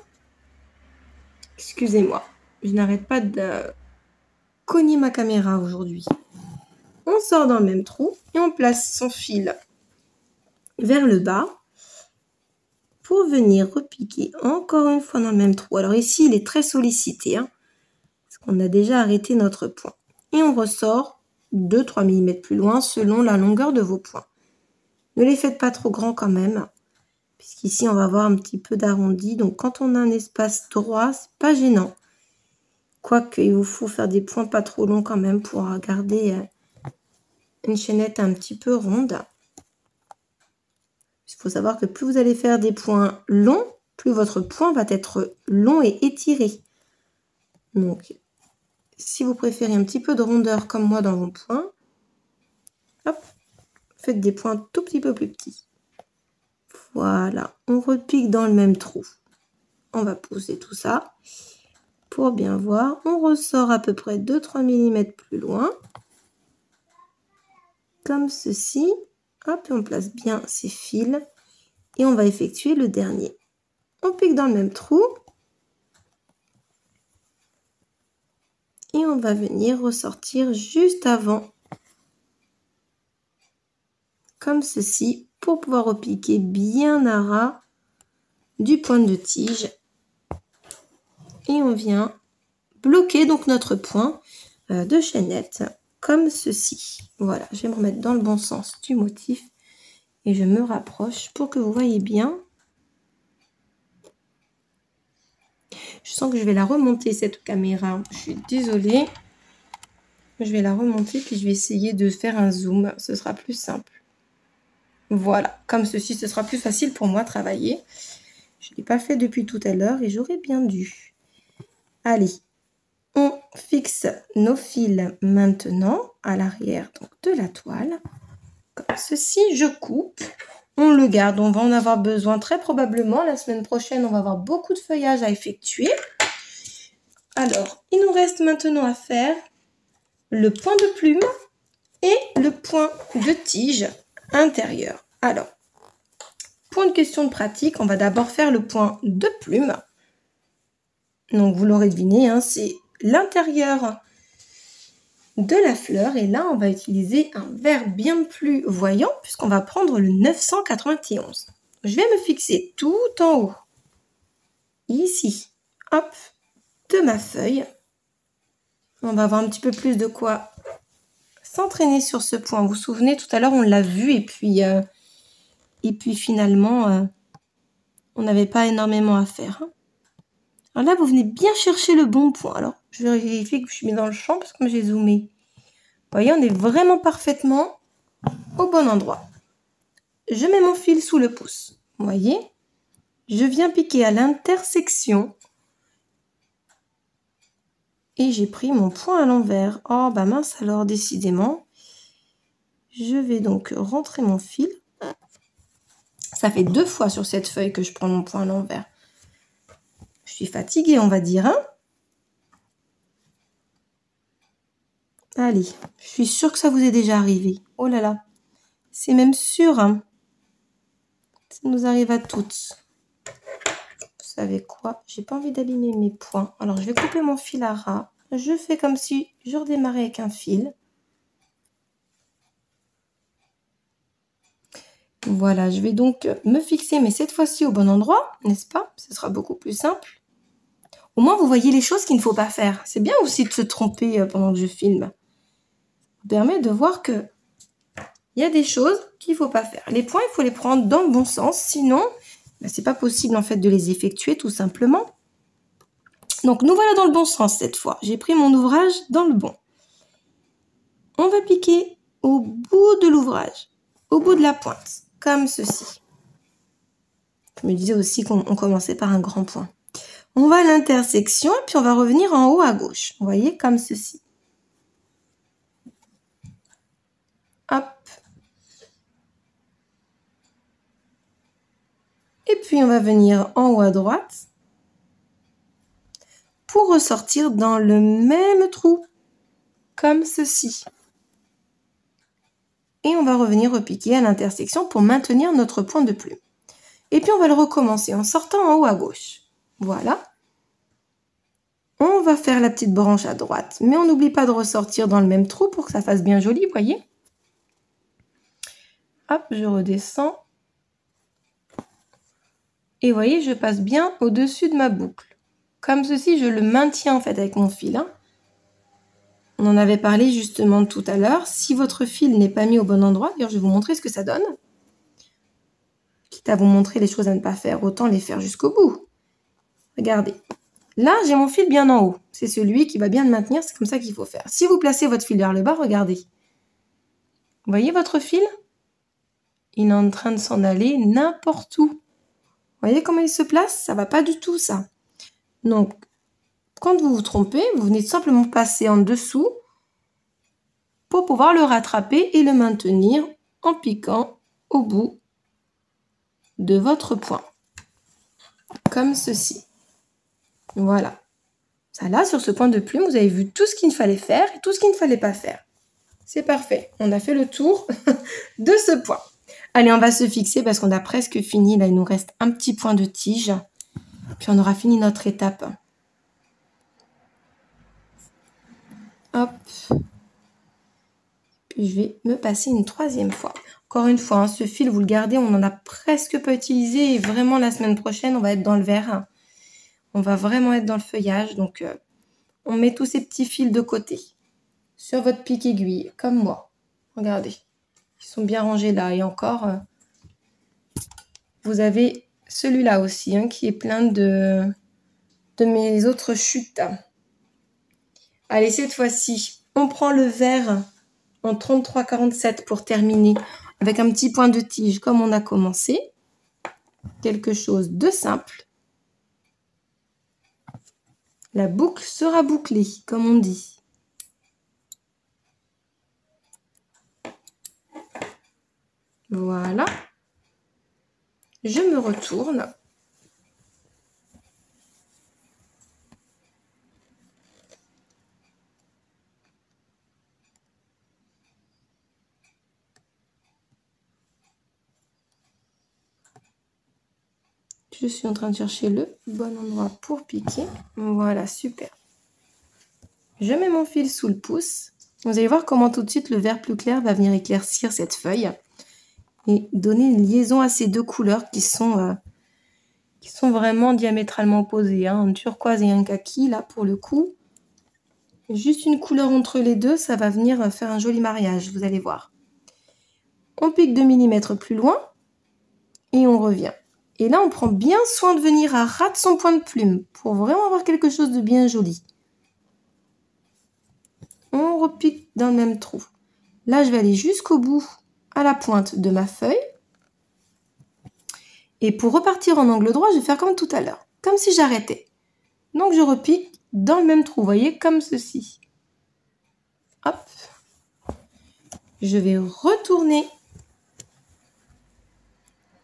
Excusez-moi, je n'arrête pas de cogner ma caméra aujourd'hui. On sort dans le même trou et on place son fil vers le bas pour venir repiquer encore une fois dans le même trou. Alors ici, il est très sollicité, hein, parce qu'on a déjà arrêté notre point. Et on ressort 2-3 mm plus loin selon la longueur de vos points. Ne les faites pas trop grands quand même, puisqu'ici, on va avoir un petit peu d'arrondi. Donc, quand on a un espace droit, c'est pas gênant. Quoique, il vous faut faire des points pas trop longs quand même pour garder une chaînette un petit peu ronde. Il faut savoir que plus vous allez faire des points longs, plus votre point va être long et étiré. Donc, si vous préférez un petit peu de rondeur comme moi dans vos points, hop, faites des points tout petit peu plus petits. Voilà, on repique dans le même trou. On va pousser tout ça pour bien voir. On ressort à peu près 2-3 mm plus loin. Comme ceci. Hop, et on place bien ces fils. Et on va effectuer le dernier. On pique dans le même trou. Et on va venir ressortir juste avant. Comme ceci. Pour pouvoir repiquer bien à ras du point de tige. Et on vient bloquer donc notre point de chaînette. Comme ceci. Voilà, je vais me remettre dans le bon sens du motif. Et je me rapproche pour que vous voyez bien. Je sens que je vais la remonter cette caméra. Je suis désolée. Je vais la remonter puis je vais essayer de faire un zoom. Ce sera plus simple. Voilà, comme ceci, ce sera plus facile pour moi de travailler. Je ne l'ai pas fait depuis tout à l'heure et j'aurais bien dû. Allez, on fixe nos fils maintenant à l'arrière de la toile. Comme ceci, je coupe. On le garde, on va en avoir besoin très probablement. La semaine prochaine, on va avoir beaucoup de feuillage à effectuer. Alors, il nous reste maintenant à faire le point de plume et le point de tige intérieur. Alors, pour une question de pratique, on va d'abord faire le point de plume. Donc, vous l'aurez deviné, hein, c'est l'intérieur de la fleur. Et là, on va utiliser un verre bien plus voyant puisqu'on va prendre le 991. Je vais me fixer tout en haut, ici, hop, de ma feuille. On va avoir un petit peu plus de quoi s'entraîner sur ce point. Vous vous souvenez, tout à l'heure, on l'a vu et puis finalement, on n'avait pas énormément à faire. Hein. Alors là, vous venez bien chercher le bon point. Alors, je vais vérifier que je suis mis dans le champ parce que comme j'ai zoomé. Vous voyez, on est vraiment parfaitement au bon endroit. Je mets mon fil sous le pouce. Vous voyez, je viens piquer à l'intersection. Et j'ai pris mon point à l'envers. Oh, bah mince alors, décidément. Je vais donc rentrer mon fil. Ça fait 2 fois sur cette feuille que je prends mon point à l'envers. Je suis fatiguée, on va dire. Hein. Allez, je suis sûre que ça vous est déjà arrivé. Oh là là, c'est même sûr. Hein. Ça nous arrive à toutes. Vous savez quoi? J'ai pas envie d'abîmer mes points. Alors, je vais couper mon fil à ras. Je fais comme si je redémarrais avec un fil. Voilà, je vais donc me fixer, mais cette fois-ci au bon endroit, n'est-ce pas? Ce sera beaucoup plus simple. Au moins, vous voyez les choses qu'il ne faut pas faire. C'est bien aussi de se tromper pendant que je filme. Ça permet de voir que il y a des choses qu'il ne faut pas faire. Les points, il faut les prendre dans le bon sens, sinon, ben, c'est pas possible en fait de les effectuer tout simplement. Donc, nous voilà dans le bon sens cette fois. J'ai pris mon ouvrage dans le bon. On va piquer au bout de l'ouvrage, au bout de la pointe, comme ceci. Je me disais aussi qu'on commençait par un grand point. On va à l'intersection et puis on va revenir en haut à gauche. Vous voyez, comme ceci. Hop. Et puis on va venir en haut à droite pour ressortir dans le même trou, comme ceci. Et on va revenir repiquer à l'intersection pour maintenir notre point de plume. Et puis on va le recommencer en sortant en haut à gauche. Voilà. On va faire la petite branche à droite, mais on n'oublie pas de ressortir dans le même trou pour que ça fasse bien joli, vous voyez. Hop, je redescends. Et vous voyez, je passe bien au-dessus de ma boucle. Comme ceci, je le maintiens en fait avec mon fil. Hein. On en avait parlé justement tout à l'heure. Si votre fil n'est pas mis au bon endroit, d'ailleurs je vais vous montrer ce que ça donne. Quitte à vous montrer les choses à ne pas faire, autant les faire jusqu'au bout. Regardez. Là, j'ai mon fil bien en haut. C'est celui qui va bien le maintenir, c'est comme ça qu'il faut faire. Si vous placez votre fil vers le bas, regardez. Vous voyez votre fil? Il est en train de s'en aller n'importe où. Vous voyez comment il se place? Ça ne va pas du tout, ça. Donc, quand vous vous trompez, vous venez simplement passer en dessous pour pouvoir le rattraper et le maintenir en piquant au bout de votre point. Comme ceci. Voilà. Ça là, sur ce point de plume, vous avez vu tout ce qu'il fallait faire et tout ce qu'il ne fallait pas faire. C'est parfait. On a fait le tour de ce point. Allez, on va se fixer parce qu'on a presque fini. Là, il nous reste un petit point de tige. Puis on aura fini notre étape. Hop. Puis je vais me passer une 3e fois. Encore une fois, hein, ce fil, vous le gardez, on n'en a presque pas utilisé. Et vraiment, la semaine prochaine, on va être dans le vert. On va vraiment être dans le feuillage. Donc, on met tous ces petits fils de côté. Sur votre pic aiguille, comme moi. Regardez. Ils sont bien rangés là. Et encore, vous avez celui-là aussi, hein, qui est plein de mes autres chutes. Allez, cette fois-ci, on prend le vert en 33,47 pour terminer avec un petit point de tige comme on a commencé. Quelque chose de simple. La boucle sera bouclée, comme on dit. Voilà. Je me retourne. Je suis en train de chercher le bon endroit pour piquer. Voilà, super. Je mets mon fil sous le pouce. Vous allez voir comment tout de suite le vert plus clair va venir éclaircir cette feuille et donner une liaison à ces deux couleurs qui sont vraiment diamétralement opposées. Hein. Un turquoise et un kaki, là, pour le coup. Juste une couleur entre les deux, ça va venir faire un joli mariage, vous allez voir. On pique 2 mm plus loin et on revient. Et là, on prend bien soin de venir à ras de son point de plume pour vraiment avoir quelque chose de bien joli. On repique dans le même trou. Là, je vais aller jusqu'au bout, à la pointe de ma feuille. Et pour repartir en angle droit, je vais faire comme tout à l'heure, comme si j'arrêtais. Donc, je repique dans le même trou, vous voyez, comme ceci. Hop. Je vais retourner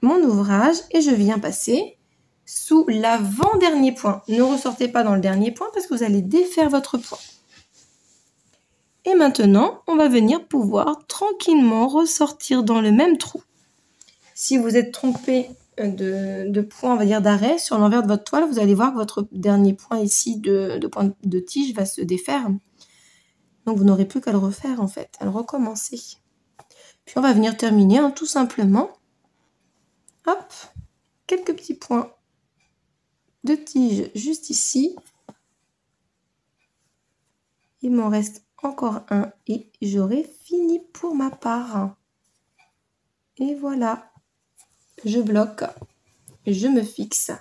mon ouvrage et je viens passer sous l'avant-dernier point. Ne ressortez pas dans le dernier point parce que vous allez défaire votre point. Et maintenant, on va venir pouvoir tranquillement ressortir dans le même trou. Si vous êtes trompé de point, on va dire d'arrêt, sur l'envers de votre toile, vous allez voir que votre dernier point ici de point de tige va se défaire. Donc vous n'aurez plus qu'à le refaire en fait, à le recommencer. Puis on va venir terminer hein, tout simplement. Hop, quelques petits points de tige juste ici. Il m'en reste encore un et j'aurai fini pour ma part. Et voilà, je bloque, je me fixe.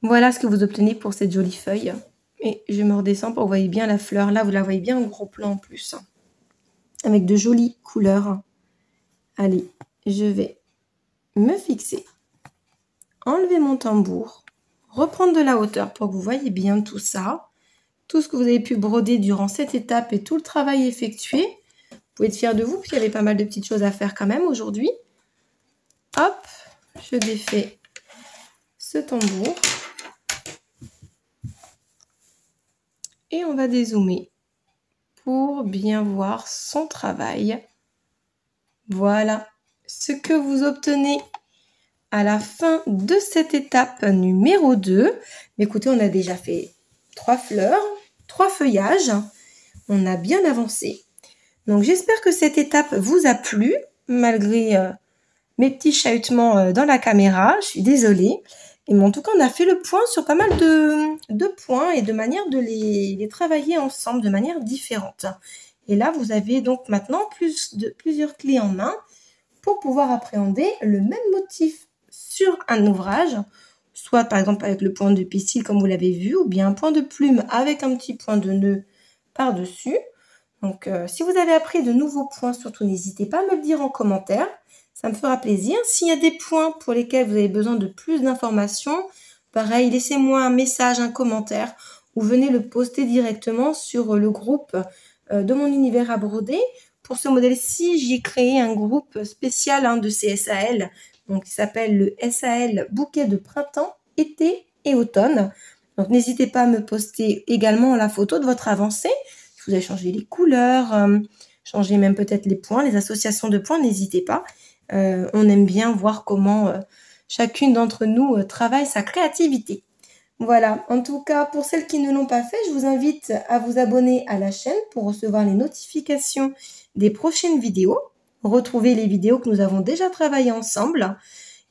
Voilà ce que vous obtenez pour cette jolie feuille. Et je me redescends pour que vous voyez bien la fleur. Là, vous la voyez bien en gros plan en plus. Avec de jolies couleurs. Allez, je vais me fixer. Enlever mon tambour. Reprendre de la hauteur pour que vous voyez bien tout ça. Tout ce que vous avez pu broder durant cette étape et tout le travail effectué. Vous pouvez être fiers de vous, puisqu'il y avait pas mal de petites choses à faire quand même aujourd'hui. Hop, je défais ce tambour. Et on va dézoomer pour bien voir son travail. Voilà ce que vous obtenez à la fin de cette étape numéro 2. Mais écoutez, on a déjà fait 3 fleurs, 3 feuillages. On a bien avancé. Donc j'espère que cette étape vous a plu, malgré mes petits chahutements dans la caméra. Je suis désolée. Et en tout cas, on a fait le point sur pas mal de points et de manière de les travailler ensemble de manière différente. Et là, vous avez donc maintenant plusieurs clés en main pour pouvoir appréhender le même motif sur un ouvrage, soit par exemple avec le point de pistil comme vous l'avez vu, ou bien un point de plume avec un petit point de nœud par-dessus. Donc, si vous avez appris de nouveaux points, surtout n'hésitez pas à me le dire en commentaire. Ça me fera plaisir. S'il y a des points pour lesquels vous avez besoin de plus d'informations, pareil, laissez-moi un message, un commentaire, ou venez le poster directement sur le groupe de mon univers à broder. Pour ce modèle-ci, j'ai créé un groupe spécial hein, de ces SAL, donc qui s'appelle le SAL Bouquet de printemps, été et automne. Donc n'hésitez pas à me poster également la photo de votre avancée. Si vous avez changé les couleurs, changé même peut-être les points, les associations de points, n'hésitez pas. On aime bien voir comment chacune d'entre nous travaille sa créativité. Voilà, en tout cas, pour celles qui ne l'ont pas fait, je vous invite à vous abonner à la chaîne pour recevoir les notifications des prochaines vidéos. Retrouvez les vidéos que nous avons déjà travaillées ensemble.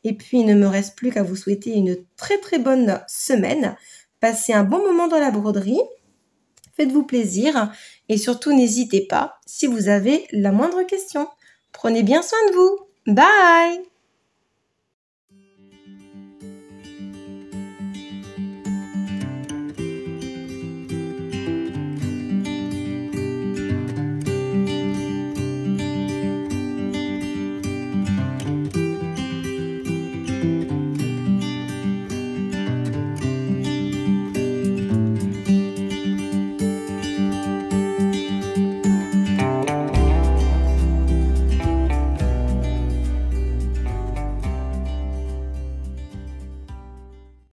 Et puis, il ne me reste plus qu'à vous souhaiter une très très bonne semaine. Passez un bon moment dans la broderie. Faites-vous plaisir. Et surtout, n'hésitez pas si vous avez la moindre question. Prenez bien soin de vous. Bye!